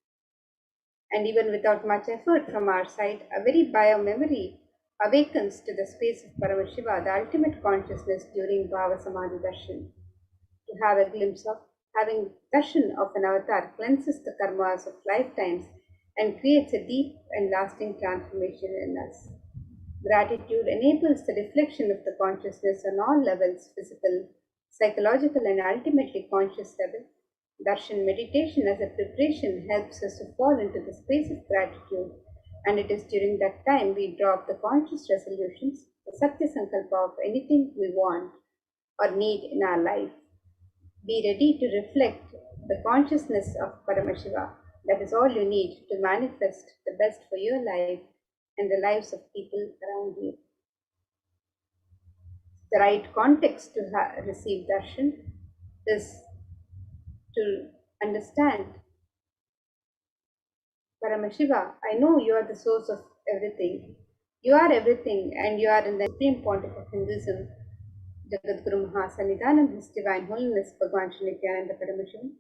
And even without much effort from our side, a very bio-memory awakens to the space of Paramashiva, the ultimate consciousness during Bhava Samadhi Darshan. To have a glimpse of, having darshan of an avatar cleanses the karmas of lifetimes and creates a deep and lasting transformation in us. Gratitude enables the reflection of the consciousness on all levels, physical, psychological, and ultimately conscious level. Darshan meditation as a preparation helps us to fall into the space of gratitude, and it is during that time we drop the conscious resolutions, the Satya Sankalpa of anything we want or need in our life. Be ready to reflect the consciousness of Paramashiva. That is all you need to manifest the best for your life and the lives of people around you. The right context to receive darshan is to understand Paramashiva, I know you are the source of everything. You are everything, and you are in the supreme pontiff of Hinduism, Jagadguru Mahasannidhanam, His Divine Holiness Bhagwan Shri Nithyananda Paramashivam,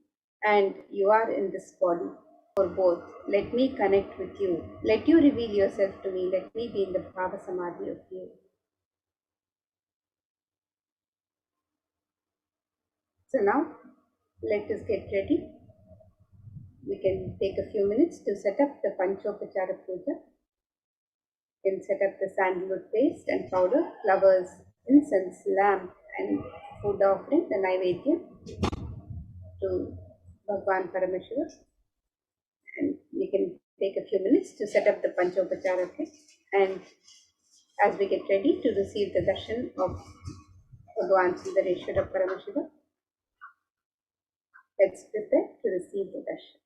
and you are in this body for both. Let me connect with you. Let you reveal yourself to me. Let me be in the Bhava Samadhi of you. So now, let us get ready. We can take a few minutes to set up the Panchopachara Puja. You can set up the sandalwood paste and powder, flowers, incense, lamp, and food offering, the Naivedya to Bhagwan Paramashiva. And we can take a few minutes to set up the Panchopachara kit. And as we get ready to receive the darshan of Bhagwan Sundareshwara Paramashiva, let's prepare to receive the darshan.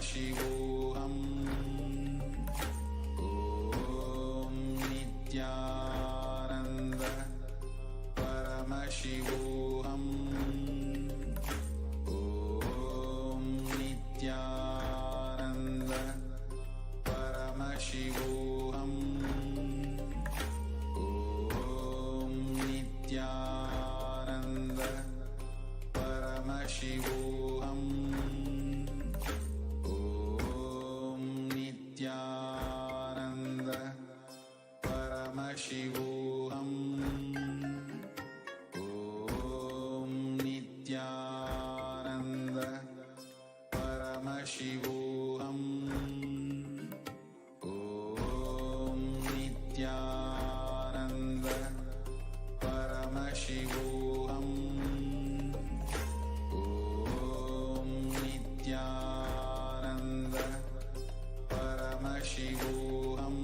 Paramashivoham. Om Nithyananda Paramashivoham. Om Nithyananda Paramashivoham. Om Nithyananda Paramashivoham. Om Nithyananda Paramashivoham. Om Nithyananda Paramashivoham. Om Nithyananda Paramashivoham. Om Nithyananda Paramashivoham.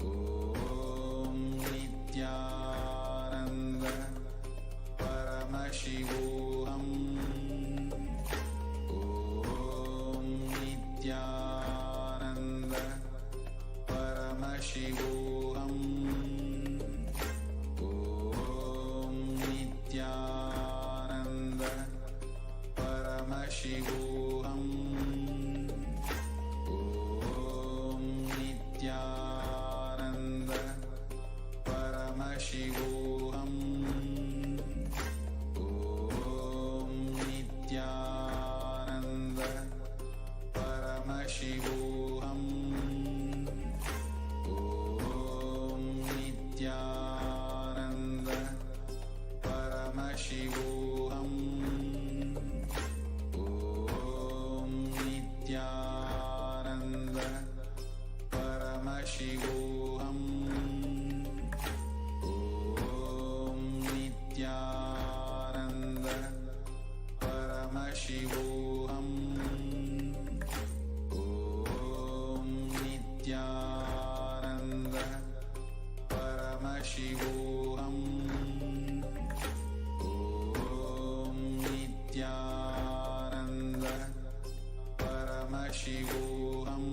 Om Nithyananda Paramashivoham. Om Nithyananda Paramashivoham. Om Nithyananda Paramashivoham. Om Nithyananda Paramashivoham. Om Nithyananda Paramashivoham. Om Nithyananda Paramashivoham. Om Nithyananda Paramashivoham. Om Nithyananda Paramashivoham. Om Nithyananda Paramashivoham. Om Nithyananda Paramashivoham.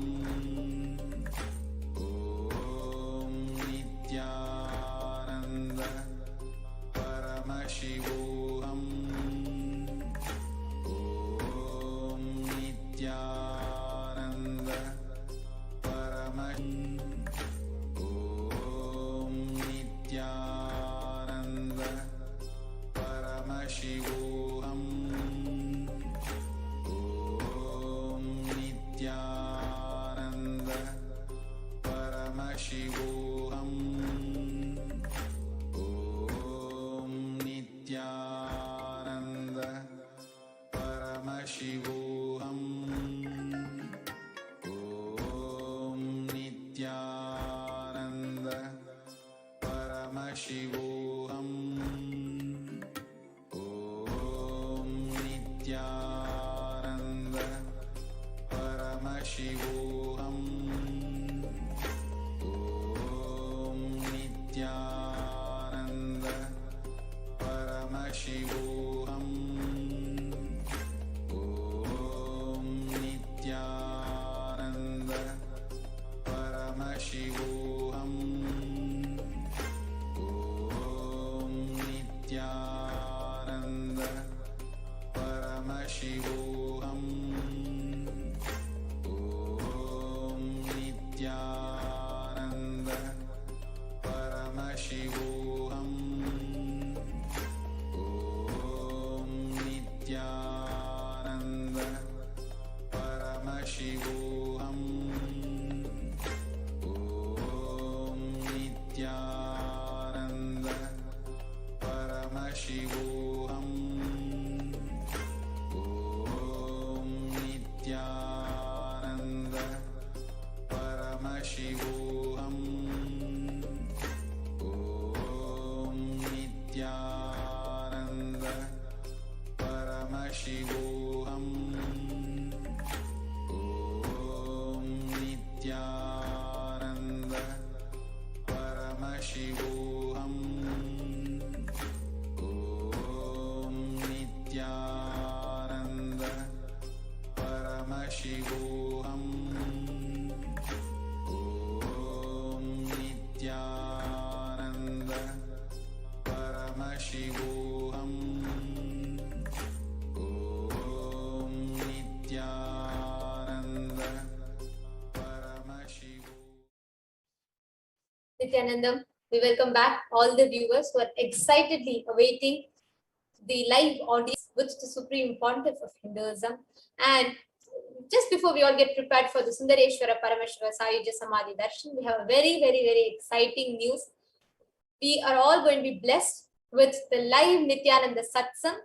Om Nithyananda Paramashivoham. Om Nithyananda Om Nithyananda Paramashivoham. Om Nithyananda Paramashivoham. Om Nithyananda Paramashivoham. Om Nithyananda Paramashivoham. Om Nithyananda Paramashivoham. Om Nithyananda Paramashivoham. Om Nithyananda Paramashivoham. Om Nithyananda Paramashivoham. Om Nithyananda Paramashivoham. Om Nithyananda Paramashivoham. Om Nithyananda Paramashivoham. Om Nithyananda Paramashivoham. Om Nithyananda Paramashivoham. Om Paramashivoham. Om Nithyananda Paramashivoham. Om Nithyananda Paramashivoham. Nithyanandam, we welcome back all the viewers who are excitedly awaiting the live audience with the Supreme Pontiff of Hinduism. And just before we all get prepared for the Sundareshwara Paramashiva Sayuja Samadhi Darshan, we have a very, very, very exciting news. We are all going to be blessed with the live Nithyananda Satsang.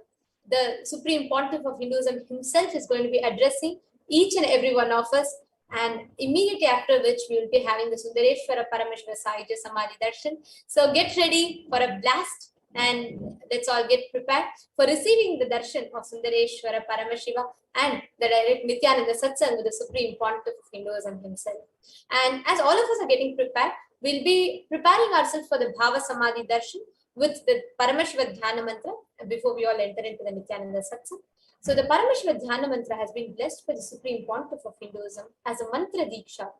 The Supreme Pontiff of Hinduism himself is going to be addressing each and every one of us. And immediately after which we will be having the Sundareshwara Paramashiva Sayuja Samadhi Darshan. So get ready for a blast and let's all get prepared for receiving the darshan of Sundareshwara Paramashiva and the direct Nithyananda Satsang with the Supreme Pontiff of Hinduism himself. And as all of us are getting prepared, we'll be preparing ourselves for the Bhava Samadhi Darshan with the Paramashiva Dhyana Mantra before we all enter into the Nithyananda Satsang. So the Paramashiva Dhyana Mantra has been blessed by the Supreme Pontiff of Hinduism as a mantra diksha,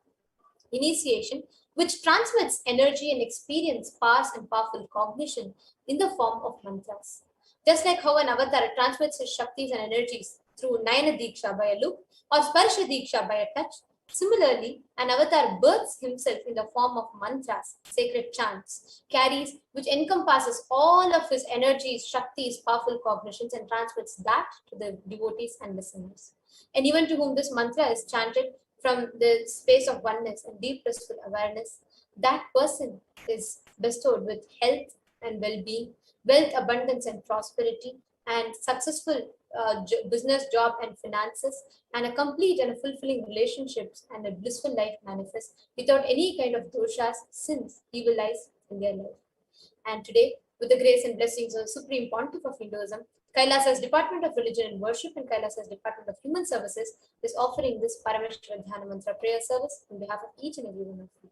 initiation, which transmits energy and experience, powers and powerful cognition in the form of mantras. Just like how an avatar transmits his shaktis and energies through Nayana Diksha by a look or Sparsha Diksha by a touch, similarly, an avatar births himself in the form of mantras, sacred chants, carries which encompasses all of his energies, shaktis, powerful cognitions and transmits that to the devotees and listeners. And even to whom this mantra is chanted from the space of oneness and deep blissful awareness, that person is bestowed with health and well-being, wealth, abundance and prosperity, and successful business, job and finances, and a complete and a fulfilling relationships and a blissful life manifest without any kind of doshas, sins, evil eyes in their life. And today, with the grace and blessings of the Supreme Pontiff of Hinduism, Kailasa's Department of Religion and Worship and Kailasa's Department of Human Services is offering this Paramashiva Dhyana Mantra prayer service on behalf of each and every one of you.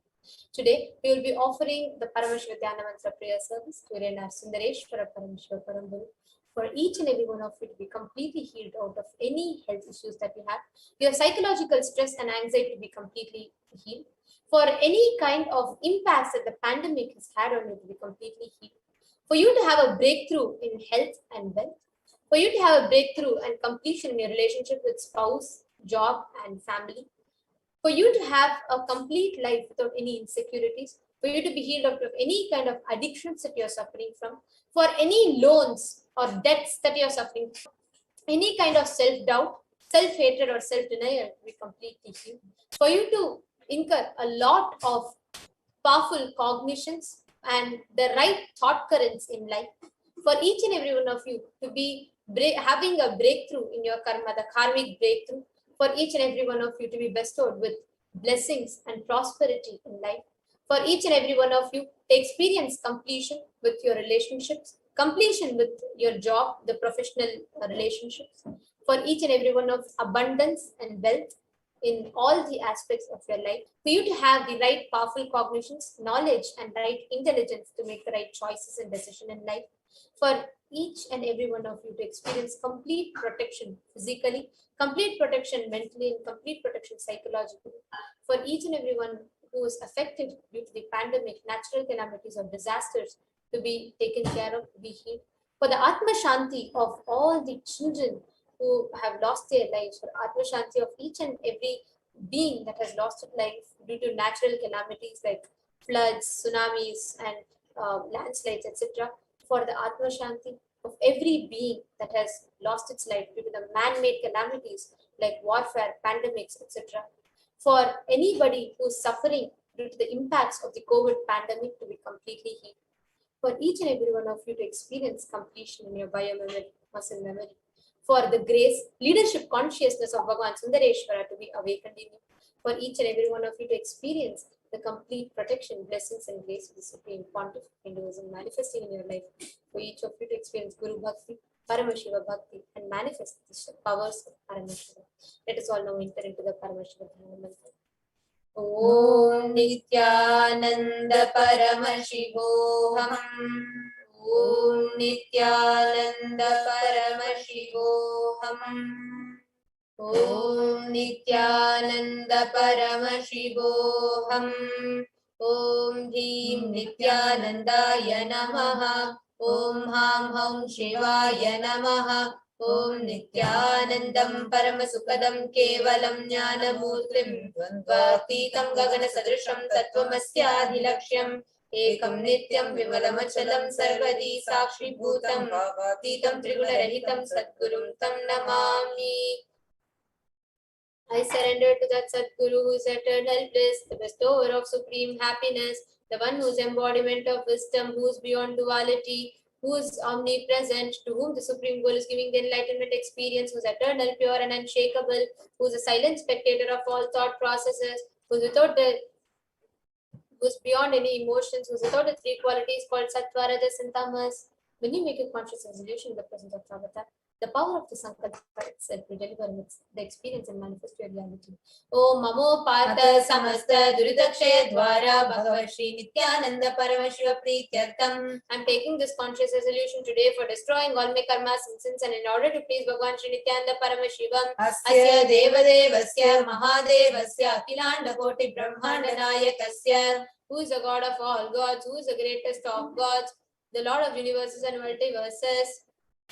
Today, we will be offering the Paramashiva Dhyana Mantra prayer service wherein our Sundareshwara Paramashiva Paramburu for each and every one of you to be completely healed out of any health issues that you have, your psychological stress and anxiety to be completely healed, for any kind of impacts that the pandemic has had on you to be completely healed, for you to have a breakthrough in health and wealth, for you to have a breakthrough and completion in your relationship with spouse, job and family, for you to have a complete life without any insecurities, for you to be healed out of any kind of addictions that you're suffering from, for any loans or debts that you're suffering from, any kind of self-doubt, self-hatred or self-denial to be completely healed, for you to incur a lot of powerful cognitions and the right thought currents in life, for each and every one of you to be having a breakthrough in your karma, the karmic breakthrough, for each and every one of you to be bestowed with blessings and prosperity in life, for each and every one of you to experience completion with your relationships, completion with your job, the professional relationships, for each and every one of abundance and wealth in all the aspects of your life, for you to have the right powerful cognitions, knowledge and right intelligence to make the right choices and decision in life, for each and every one of you to experience complete protection physically, complete protection mentally and complete protection psychologically, for each and every one who is affected due to the pandemic, natural calamities or disasters to be taken care of, to be healed, for the Atma Shanti of all the children who have lost their lives, for Atma Shanti of each and every being that has lost its life due to natural calamities like floods, tsunamis and landslides, etc., for the Atma Shanti of every being that has lost its life due to the man-made calamities like warfare, pandemics, etc., for anybody who is suffering due to the impacts of the COVID pandemic to be completely healed, for each and every one of you to experience completion in your biomemory, muscle memory, for the grace, leadership consciousness of Bhagavan Sundareshwara to be awakened in you, for each and every one of you to experience the complete protection, blessings and grace of the Supreme Pontiff of Hinduism manifesting in your life, for each of you to experience Guru Bhakti, Paramashiva Bhakti and manifest the powers of Paramashiva. Let us all now enter into the Paramashiva Dhyana Mantra. Om Nithyananda Paramashivoham. Om Nithyananda Paramashivoham. Om Nithyananda Paramashivoham. Om Dhim Nithyanandaya Namaha. Om Ham Hum Shivaya Namaha. Om Nithyanandam Paramasukadam Kevalam Jnanamurtim Dvandvaतीtam Gagana Sadrisham Tattvamasya Ekam Nityam Vimalamachalam Sarvadi Sakshi Bhutam Bhavatītam Triguna-rahitam Sadgurum Tam Namami. I surrender to that Sadguru who is eternal bliss, the bestower of supreme happiness, the one whose embodiment of wisdom, who is beyond duality, who is omnipresent, to whom the Supreme Goal is giving the enlightenment experience, who is eternal, pure and unshakable, who is a silent spectator of all thought processes, who is beyond any emotions, who is without the three qualities called Sattva, Rajas and Tamas. When you make a conscious resolution in the presence of Pravata, the power of the Sankalpa itself will deliver the experience and manifest your reality. Om Mamo Pata Samasta Duridakshaya Dwara Bhagavat Shri Nithyananda Paramashiva Prityartham. I am taking this conscious resolution today for destroying all my karmas and sins, and in order to please Bhagavan Shri Nithyananda Paramashivam, Asya Devadevasya Mahadevasya Akhilanda Koti Brahmanda Nayakasya, who is the God of all gods, who is the greatest of gods, the Lord of universes and multiverses.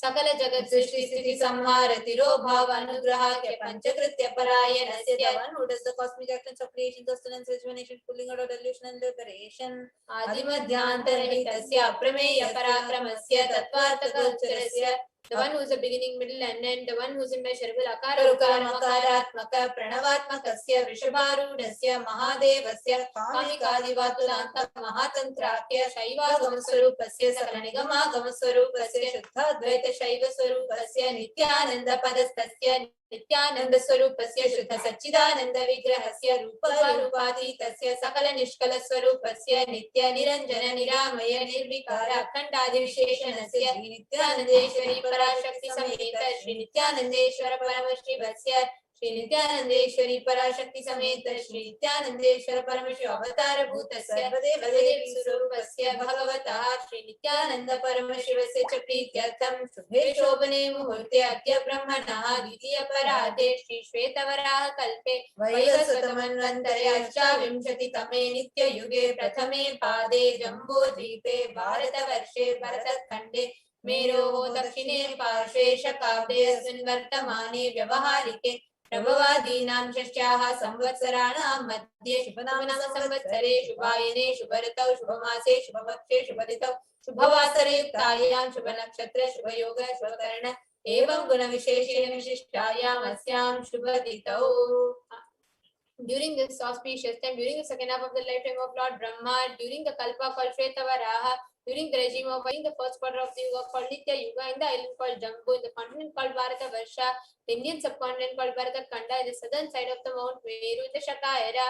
Sakala Jagat Srishti Sthiti Samhara Tiro Bhava Anugraha Kya Panchakritya Parayanasya, the one who does the cosmic actions of creation, sustenance, rejuvenation, pulling out of delusion and liberation. Adimadhyantarhitasya Aprameya Parakramasya Tattvartha Gocharasya, the one who is the beginning, middle and end, the one who is immeasurable, Akara Ukara Makaratmaka Pranavatmakasya Vrishabharudasya Mahadevasya Kamikadivatulanta Mahatantrakya Shaiva Gamaswarupasya Sakanigama Gamaswarupasya Shuddha Dvaita Shaiva Swarupasya Nityananda Padastasya Nityananda Swarupasya Shuddha Sachidananda Vigrahasya Rupa Rupatītasya Sakala Nishkala Swarupasya Nitya Niranjana Niramaya Nirvikara Khandadi Visheshanasya Nityanandeshwari Parashakti Sameta Shri Nityanandeshwara Paramashivasya Shri Nithyanandeshwari Parashakti Sameta Shri Nithyanandeshwara Paramashiva Avatar Bhutasya Sarvadevi Surupasya Bhagavata Shri Nithyananda Paramashivasya Chaprityartham Shubhe Shobhane Muhurte Adya Brahmana Dvitiya Parade Shri Shvetavaraha Kalpe Vaivasvatamanvantare Ashtavimshati Tame Nitya Yuge Prathame Pade Jambo Dvipe Bharata Varshe Bharatat Khande मेरो दक्षिणे पार्श्वे शकाब्दे अस्मिन् वर्तमाने व्यवहारिके प्रभवादीनां षष्ट्याः संवत्सराणां मध्ये शुभनाम संवत्सरे शुभायने शुभऋतौ शुभमासे शुभपक्षे शुभतिथौ शुभवासरे युक्तायां शुभनक्षत्र शुभयोग शुभकर्ण एवं गुणविशेषेण विशिष्टायाम् अस्यां शुभतिथौ. During this auspicious time, during the second half of the lifetime of Lord Brahma, during the Kalpa called Shvetavaraha, during the regime of in the first quarter of the Yuga called Nitya Yuga, in the island called Jambu, in the continent called Bharata Varsha, the Indian subcontinent called Bharata Khanda, in the southern side of the Mount Meru, in the Shaka era.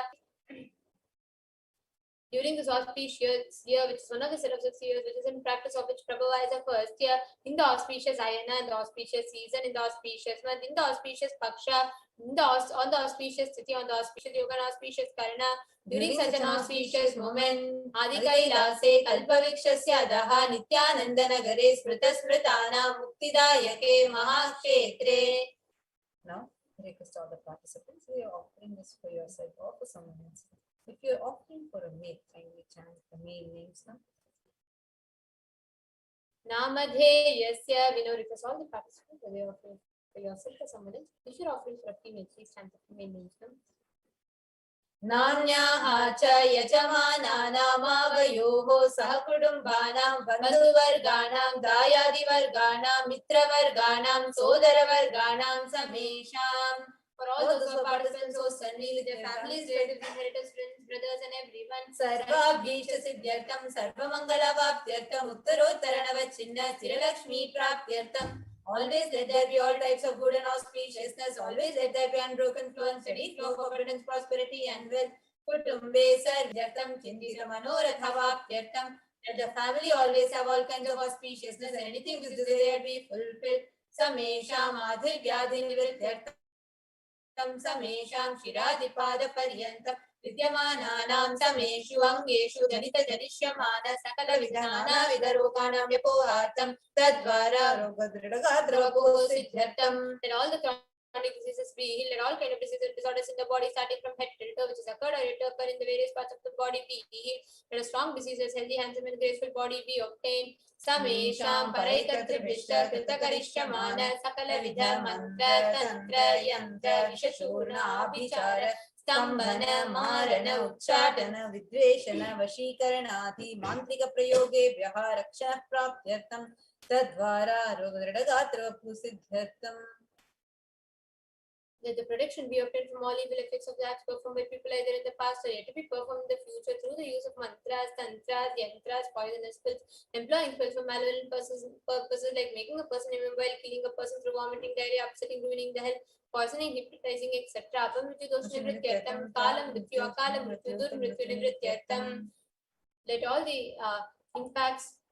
During this auspicious year, which is one of the set of 6 years, which is in practice of which Prabhupada is the first year, in the auspicious Ayana, in the auspicious season, in the auspicious month, in the auspicious Paksha, on the auspicious Tithi, on the auspicious Yoga, and auspicious Karna, during such an auspicious moment, Adikailase Kalpavikshasya Daha Nityanandanagare Smrita Muktidayake Mahakshetre. Now, request all the participants, we are offering this for yourself or for someone else. If you are opting for a male, kindly chant the male names now. Namadhe Yasya, we know request all the participants, whether you are offering for yourself or someone else. If you are offering for a female, please chant the female names now. Nanyaha cha yajamananam avayoho sahakudumbhanam bandhuvarganam dayadivarganam mitravarganam sodaravarganam samesham. For all those who are participants so suddenly with their families, relatives, inheritors, friends, brothers and everyone. Sarvabhisha siddhyartham sarvamangala vaptyartham uttarottarana sthiralakshmi praptyartham. Always let there be all types of good and auspiciousness. Always let there be unbroken flow and steady flow of abundance, prosperity and wealth. Kutumbe sarvyartham chindira manoratha vaptyartham. Let the family always have all kinds of auspiciousness and anything which is desired be fulfilled. Samesham adhivyadhi nivrityartham. Samesham Shiradipada-paryantam Vidyamananam Sameshu Angeshu Janita Janishyamana Sakala Vidhana Vidarokanam Yapohartam Tadvara Rogadridagadravago Siddhartam. Then all the chronic diseases be healed. Let all kind of diseases and disorders in the body, starting from head till toe, which is occurred or yet to occur in the various parts of the body, be healed. Let a strong diseases, healthy, handsome, and graceful body be obtained. Samesham paraikatrbishta kritakarishtamana sakala vidha mantra tantra yantra vishashurna abhichara स्तंभन मारण उच्चाटन विद्वेषण वशीकरणादि मांत्रिक प्रयोगेभ्यः रक्षा प्राप्त्यर्थं तद्वारा रोगदृढगात्र सिद्ध्यर्थम्. Let the protection be obtained from all evil effects of the acts performed by people either in the past or yet to be performed in the future through the use of mantras, tantras, yantras, poisonous pills, employing pills for malevolent purposes like making a person immobile, killing a person through vomiting, diarrhea, upsetting, ruining the health, poisoning, hypnotizing, etc. Apamrityu doshne vrityartam, kalam mrityu, akalam mrityu, durmrityu nivrityartam. Let all the impacts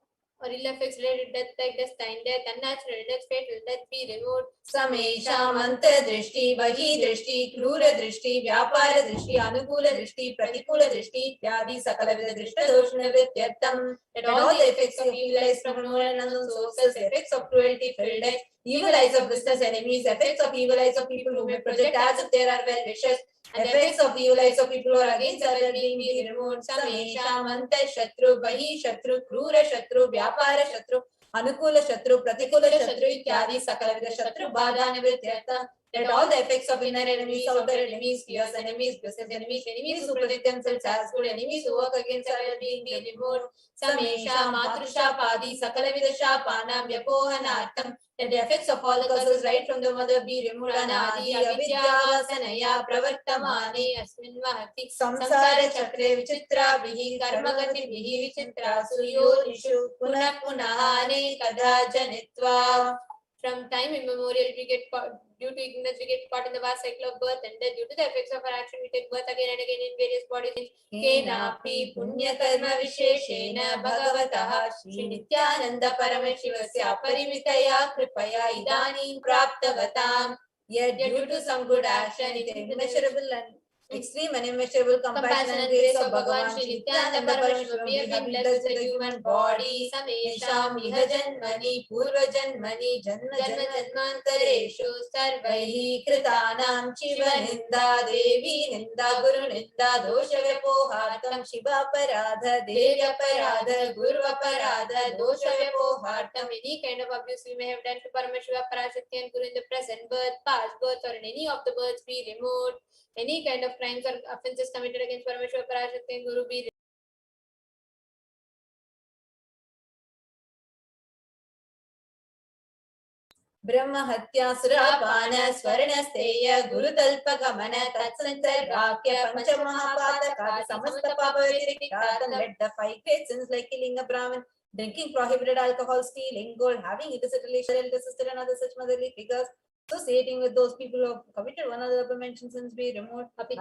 or ill effects related to death like destined death, unnatural death, fatal death be removed. Samesha mantra drishti, bahi drishti, krura drishti, vyapara drishti, anukula drishti, pratikula drishti, ityadi sakala vida drishta doshna vrityartam. Let all the effects of evil eyes from known and unknown sources, effects of cruelty, filled eyes, evil eyes of business enemies, effects of evil eyes of people who may project as if there are well wishes, and effects of evil eyes of people who are against our well-being be removed. Samesha manta shatru, bahi shatru, krura shatru, vyapara shatru, anukula shatru, pratikula shatru, ityadi sakala vida shatru badha nivrityartam. Let all the effects of inner enemies, outer enemies, fierce enemies, business enemies, enemies who project themselves as good, enemies who work against our well-being be removed. Samesha matrusha padi sakala vida shapanam vyapohanartam. Let the effects of all the causes right from the mother be removed. Anadi avidya vasanaya pravartamane asmin vahati samsara chakre vichitra bihi karmagati bihi vichitra suyonishu punah punahane kada janitva. From time immemorial, we get due to ignorance, we get caught in the vast cycle of birth and death. Due to the effects of our action, we take birth again and again in various bodies. Kenapi punya karma visheshena bhagavataha Shri Nithyananda Paramashivasya parimitaya kripaya idanim praptavatam. Yet due to some good action, it is immeasurable and extreme and immeasurable compassion and grace of Bhagavan Shri Nithyananda Paramashivam, we have been blessed with a human body. Samesham iha janmani purva janmani janma janma janmantareshu sarvaihi kritanam shiva ninda devi ninda guru ninda dosha vyapohartam shiva paradha devi aparadha guru aparadha dosha vyapohartam. Any kind of abuse we may have done to Paramashiva, Parashakti and Guru in the present birth, past birth or in any of the births be removed. Any kind of crimes or offences committed against Paramashiva, Parashakti and Guru be Brahma Hatya Surapana Swarna Steya Guru Talpa Gamana Tatsantarbhakya Panchamahapataka Samasta Papa Virikatan. Let the 5 great sins like killing a Brahmin, drinking prohibited alcohol, stealing gold, having illicit relation, elder sister and other such motherly figures, associating with those people who have committed one of the above-mentioned sins be removed. Let all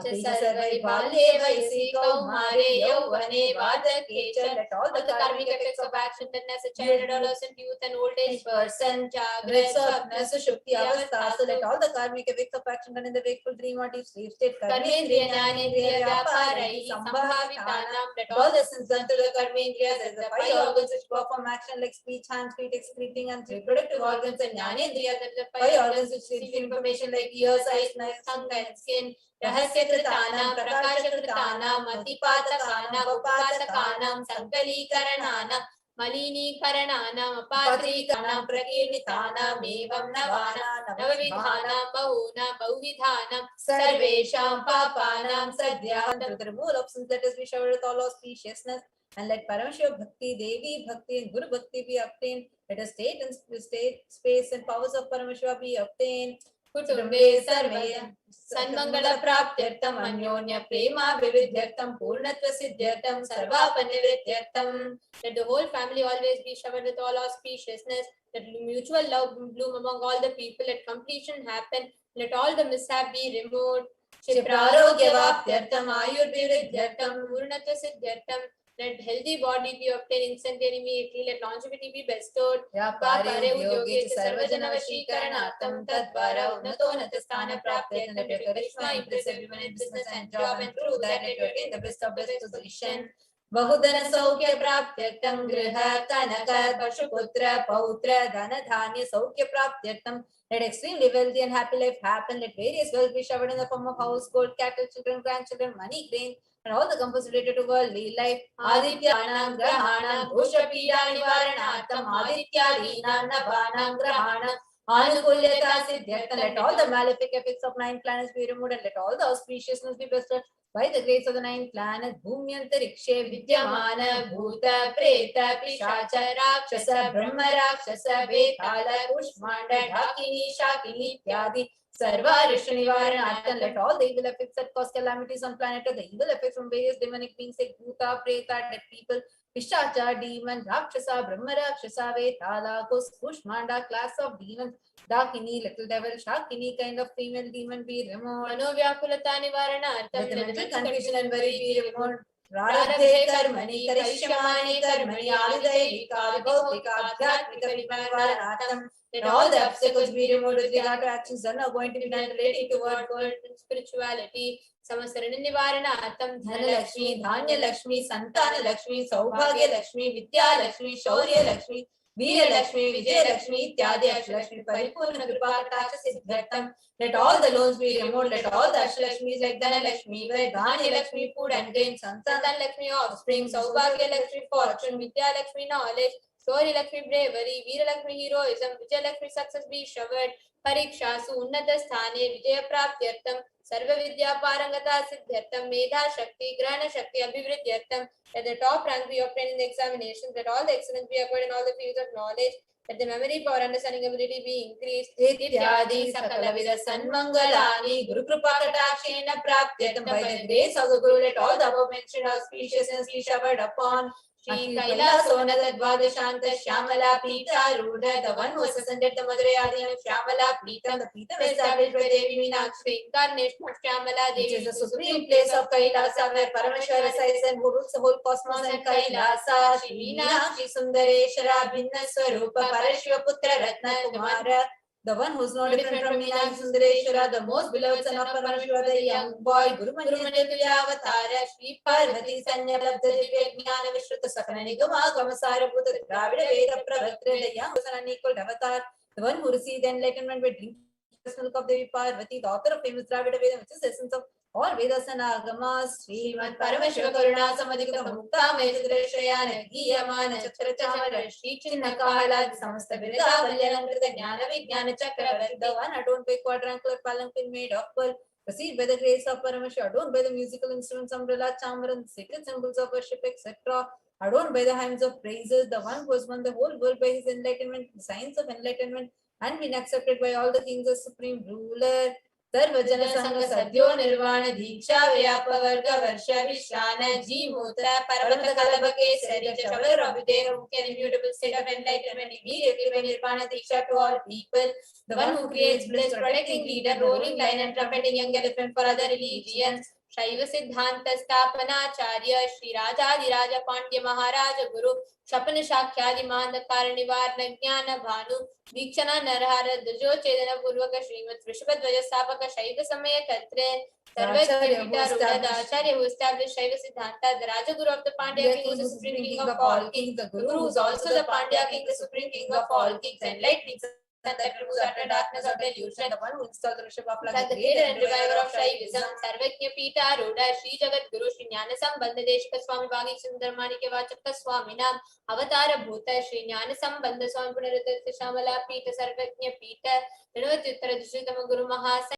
the karmic effects of action, tendency, child, adolescent, youth and old age person, Jagrat, Swapna, Sushupti, Avastha. So let all the karmic effects of action done in the wakeful dream or deep sleep state, Karmendriya, Jnanendriya, Vyaparai, Sambhavitanam. Let all the sins done to the Karmendriyas as the 5 organs which perform action like speech, hands, feet, excreting and reproductive organs, and Jnanendriya, that the 5 organs which receive information like ears, eyes, nose, tongue and skin. Rahasya kritanam, prakasha kritanam, matipatakanam, upatakanam, sankalikarananam, malini-karananam, apatrikanam, prakirnitanam, evam navana, navavidhanam, bahunam, bahuvidhanam, sarvesham papanam, sadhyam. Through the removal of sins, let us be showered with all auspiciousness, and let Paramashiva Bhakti, Devi Bhakti and Guru Bhakti be obtained. Let us state and space and powers of Paramashiva be obtained. Kutumbe sarve Sanmangala praptyartam anyonya prema vividyartam purnatva siddhyartam sarvapanividyartam. Let the whole family always be showered with all auspiciousness. Let mutual love bloom among all the people. Let completion happen. Let all the mishap be removed. Shiprarogya-vaptyartam ayurvividyartam purnatva siddhyartam. Let healthy body be obtained instantly and immediately. Let longevity be bestowed. Vyapare udyoge sarvajana vashikaranartam tadvara unato natasthana praptyartam. Let your charisma impress everyone in business and job, and through that let you attain the best of best position. बहुधन सौख्य प्राप्त्यर्थं गृह कनक पशुपुत्र पौत्र धन धान्य सौख्य प्राप्त्यर्थं. Let extremely wealthy and happy life happen. Let various wealth be showered in the form of house, gold, cattle, children, grandchildren, money, grain, and all the comforts related to worldly life. Adityanam grahanam dosha pida nivaranartham adityadinam navanam grahanam anukulyata siddhyartham. Let all the malefic effects of 9 planets be removed and let all the auspiciousness be bestowed by the grace of the 9 planets. Bhumyantarikshe vidyamana bhuta preta pishacha rakshasa brahma rakshasa vetala kushmanda dhakini shakini ityadi sarva rishya nivaranartham. Let all the evil effects that cause calamities on planet or the evil effects from various demonic beings like bhuta preta dead people pishacha demon rakshasa brahma rakshasa vetala kushmanda class of demons Dakini, little devil, Shakini, kind of female demon be removed. Manovyakulata nivaranartham. Let the mental confusion and worry be removed. Radhe karmani, karishyamani karmani, adidayika, bhautika, adhyatmika nivaranartham. Let all the obstacles be removed with regard to actions done are going to be done relating to word, gold, and spirituality. Samasarana nivaranartham. Dhana Lakshmi, Dhanya Lakshmi, Santana Lakshmi, Saubhagya Lakshmi, Vidya Lakshmi, Shaurya Lakshmi, Veera Lakshmi, Vijay Lakshmi, Ityadi Ashtalakshmi, Paripurna Kripa Kataksha Siddhartham. Let all the loans be removed. Let all the Ashtalakshmis like Dhana Lakshmi, Dhanya Lakshmi, food and grain, Santan Lakshmi, offspring, Saubhagya Lakshmi, fortune, Vidya Lakshmi, knowledge, Shaurya Lakshmi, bravery, Veera Lakshmi, heroism, Vijay Lakshmi, success be showered, Parikshasu, Unnata Sthane, Vijaya Praptyartham, Sarva Vidya Parangata Siddhartham, Medha Shakti, Grana Shakti, Abhivridyartham. Let the top rank be obtained in the examinations. Let all the excellence be acquired in all the fields of knowledge. Let the memory power, understanding ability be increased. Ityadi sakala vida sanmangalani Guru Kripa Katakshena Praptyatam. By the grace of the Guru, let all the above mentioned auspiciousness be showered upon Shri Kailasonada Dvadashanta Shyamala Pita Ruda, the one who has ascended the Madhurayadi and Shyamala Pita, the Pita established by Devi Meenakshi, incarnation of Shyamala Devi, which is the supreme place of Kailasa, where Parameshwara resides and who rules the whole cosmos and Kailasa. Shri Meenakshi Sundareshwara Bhinna Swarupa Parashiva Putra Ratna Kumara, the one who is not different from Meenakshi Sundareshwara, the most beloved son of Paramashiva, the young boy, Guru Manjatulya Avatara, Shri Parvati Sanya Labdha Divya Jnana Vishruta Sakana Nigama Gamasara Bhuta Dravida Veda Pravatra, the young son unequaled avatar, the one who received enlightenment by drinking the milk of Devi Parvati, the author of famous Dravida Veda, which is the essence of all Vedas and Agamas. Srimad Paramashiva Karuna Samadhikata Mukta Mejadrashayana Giyamana Chakra Chamara Shri Chinna Kahala Samasta Virida Valyanamrita Jnana Vijnana Chakravarti, the one adorned by quadrangular palanquin made of pearl, received by the grace of Paramashiva, adorned by the musical instruments, umbrella, chamaran, sacred symbols of worship, etc., adorned by the hymns of praises, the one who has won the whole world by his enlightenment, the signs of enlightenment, and been accepted by all the kings as supreme ruler. Sarvajana Sangha Sadhyo Nirvana Diksha Vyapa Varga Varsha Vishrana Jimutra Parvata Kalabake Sarija Shavar Abhideva Mukya immutable state of enlightenment immediately by Nirvana Diksha to all people. The one who creates bliss, protecting leader, roaring lion and trumpeting young elephant for other religions. Shaiva Siddhanta Sthapanacharya Shri Rajadiraja Pandya Maharaja Guru Shapana Shakhyadi Mandakara Nivarna Jnana Bhanu Dikshana Narhara Dujo Chedana Purvaka Srimad Vrishabhadvaja Sapaka Shaiva Samaya Katre Sarvajya Acharya who established Shaiva Siddhanta, the Raja Guru of the Pandya king, the supreme king of all kings, the Guru who is also the Pandya king, the supreme king of all kings, enlightening that removes utter darkness of delusion, the one who installed the Rishabh of the creator and reviver of Shaivism, Sarvajya Pita Ruda, Shri Jagat Guru, Shri Jnana Sambandha Deshika Swami Bhagi Sundarmani Vachaka Swami Nam, Avatara Bhuta, Shri Jnana Sambandha Swami Punarita Shamala Pita, Sarvajya Pita, Renavatyuttara Dusritama Guru Mahasa.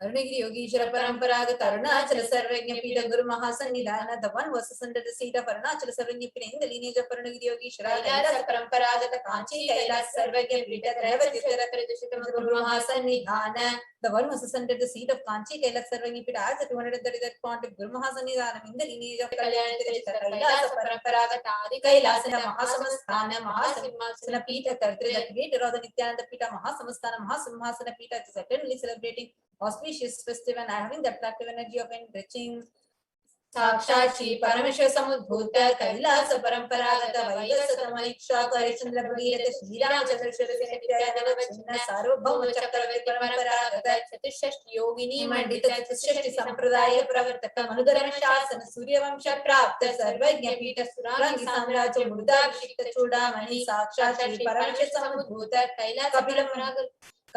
Arunagiri Yogeshwara Paramparaga Arunachala Sarvajna Pita Guru Mahasannidhana, the one who was ascended the seat of Arunachala Sarvajna Pita in the lineage of Arunagiri Yogeshwara, Kailasa Paramparaga Kanchi Kailas Sarvajna Pita Renavatyuttara Dusritama Guru Mahasannidhana, the one who was ascended the seat of Kanchi Kailas Sarvajna Pita as the 233rd point of Guru Mahasannidhana in the lineage of Kailasa Paramparaga Adi Kailasana Mahasamastana Mahasimhasana Pita Kartri, the creator of the Nithyananda Pita Mahasamastana Mahasimhasana Pita is eternally celebrating auspicious, festive, and having the attractive energy of enriching. साक्षात् श्री परमेश्वर समुद्भूत कैलास परंपरागत वैवस्वत मनीषा हरिश्चंद्र भगीरथ श्री रामचंद्र नित्यानंद सार्वभौम चक्रवर्ती परंपरागत चतुष्षष्टि योगिनी मंडित चतुष्षष्टि संप्रदाय प्रवर्तक मनुधर्म शासन सूर्यवंश प्राप्त सर्वज्ञ पीठ सुरांगी साम्राज्य मुर्दाभिषिक्त चूड़ामणि साक्षात् श्री परमेश्वर समुद्भूत कैलास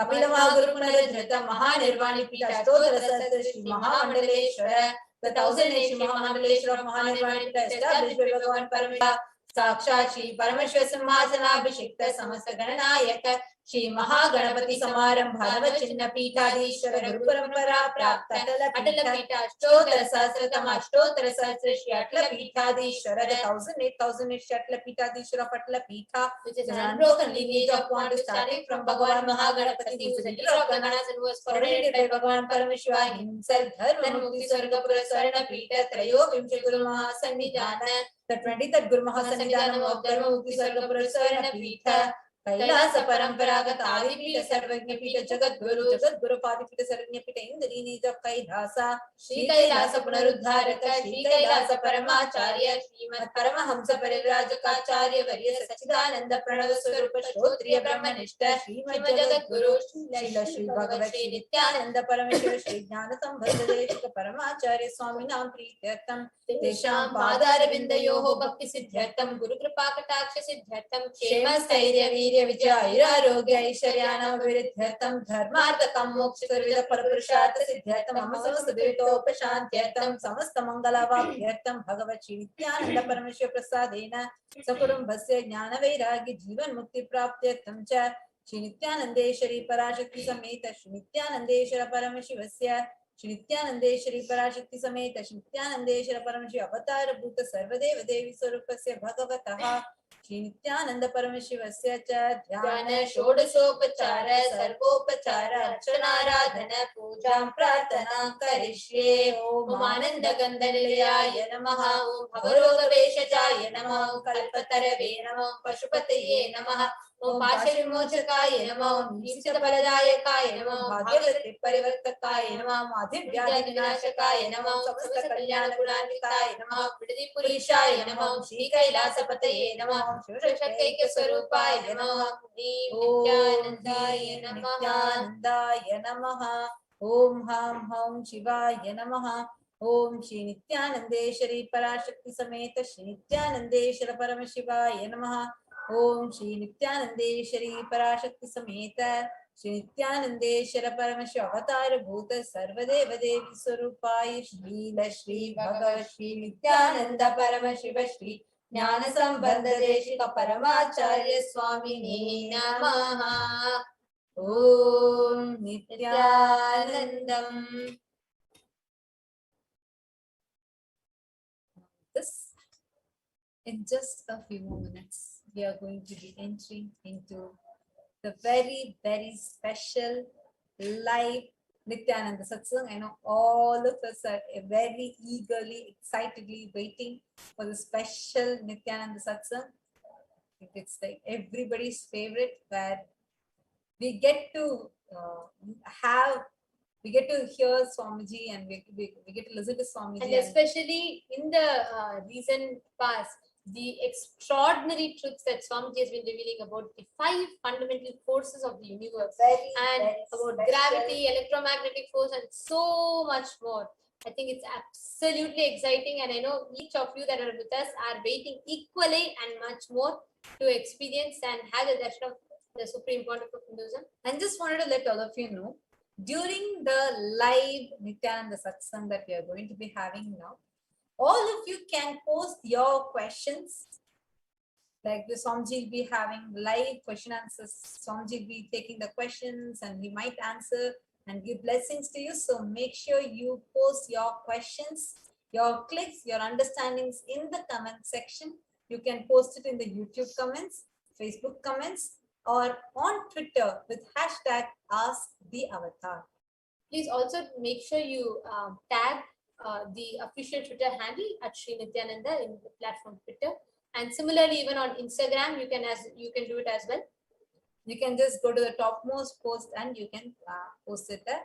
कपिलमहागुरुकुलधृत महानिर्वाणी पीठ अष्टोत्तर सहस्र श्री महामंडलेश्वर The 1000 Mahamandaleshwar of Mahanirvana established by Bhagavan Paramashiva Sakshat Shri Parameshwar Simhasanabhishekta Samasta Gananayaka Shri Mahaganapati Samarambha Bhadava Chinna Peethadishwara Guru Parampara Prapta Atala Peetha Ashtottara Sahasratama Ashtottara Sahasra Shri Atala Peethadishwara the 1008 Shri Atala Peethadishwara of Atala Peetha, which is an unbroken lineage of one starting from Bhagavan Mahaganapati, who is the leader of Gananas and who was coronated by Bhagavan Paramashiva himself. Dharma Mukti Swargapura Swarna Peetha Trayo Vimsha Guru Mahasannidhana, the 23rd Guru Mahasannidhanam of Dharma Mukti Swargapura Swarna Peetha Kailash परंपरागत आदिपीठ सर्वज्ञ पीठ जगत गुरु पादिपीठ सर्वज्ञ पीठ इन the lineage of Kailasa Shri Kailash पुनरुद्धारक Shri Kailash परमाचार्य Shrimad Paramhans परिव्राजकाचार्य वर्य सच्चिदानंद प्रणव स्वरूप श्रोत्रिय ब्रह्मनिष्ठ श्रीमद् जगत गुरु श्री भगवत श्री नित्यानंद परमेश्वर श्री ज्ञान संबंध देशिक परमाचार्य स्वामिनां प्रीत्यर्थम तेषां पादारविन्दयोः भक्ति सिद्ध्यर्थम गुरु कृपा कटाक्ष सिद्ध्यर्थम क्षेम स्थैर्य वीर्य विजय आरोग्य ऐश्वर्याणां विरुद्ध्यर्थम धर्मार्थ काम मोक्ष सर्वविध परपुरुषार्थ सिद्ध्यर्थम मम समस्त दुरितोपशान्त्यर्थम समस्त मंगलावाप्त्यर्थम भगवत् श्री नित्यानंद परमेश्वर प्रसादेन सकुटुम्बस्य ज्ञान वैराग्य जीवन मुक्ति प्राप्त्यर्थम च श्री नित्यानंदेश्वरी पराशक्ति समेत श्री नित्यानंदेश्वर परमशिवस्य श्री नित्यानंदेश्वरी पराशक्ति समेत श्री नित्यानंदेश्वर परमशिव अवतार भूत सर्वदेव देवी स्वरूपस्य भगवतः श्री नित्यानंद परमशिवस्य च ध्यान षोडशोपचार सर्वोपचार अर्चनाराधन पूजां प्रार्थना करिष्ये। ओम आनंद गंधनिलयाय नमः, ओम भवरोगवेशजाय नमः, ओम कल्पतरवे नमः, ओम पशुपतये नमः, ओम पाशविमोचकाय नमः, ओम नीचफलदायकाय नमः, ओम भाग्यवृत्ति परिवर्तकाय नमः, ओम आधिव्याधि विनाशकाय नमः, ओम समस्त कल्याण गुणान्विताय नमः, विदधि पुरुषाय नमः, ओम श्री कैलासपतये नमः, ओम शिवशक्तैक्य स्वरूपाय नमः, ओम नित्यानंदाय नमः, ओम हम हम शिवाय नमः, ओम श्री नित्यानंदेश्वरी पराशक्ति समेत श्री नित्यानंदेश्वर परमशिवाय नमः, ओम श्री नित्यानंदेश्वरी पराशक्ति समेत श्री नित्यानंदेश्वर परमशिव अवतार भूत सर्वदेव देवी स्वरूपाय श्री भगवत श्री नित्यानंद परमशिव श्री ज्ञान संबंध देशिक परमाचार्य स्वामिने नमः। ओम Nityanandam. In just a few more minutes, we are going to be entering into the very, very special live Nithyananda Satsang. I know all of us are very eagerly, excitedly waiting for the special Nithyananda Satsang. I think it's like everybody's favorite, where we get to hear Swamiji and we get to listen to Swamiji. And especially in the recent past, the extraordinary truths that Swamiji has been revealing about the 5 fundamental forces of the universe, about gravity, electromagnetic force, and so much more. I think it's absolutely exciting, and I know each of you that are with us are waiting equally and much more to experience and have the darshan of the supreme point of Hinduism. And just wanted to let all of you know, during the live Nithyananda Satsang that we are going to be having now, all of you can post your questions. Like the Swamiji will be having live question answers. Swamiji will be taking the questions and he might answer and give blessings to you. So make sure you post your questions, your clicks, your understandings in the comment section. You can post it in the YouTube comments, Facebook comments, or on Twitter with hashtag AskTheAvatar. Please also make sure you tag the official Twitter handle at Sri Nithyananda in the platform Twitter, and similarly even on Instagram you can do it as well. You can just go to the topmost post and you can post it there.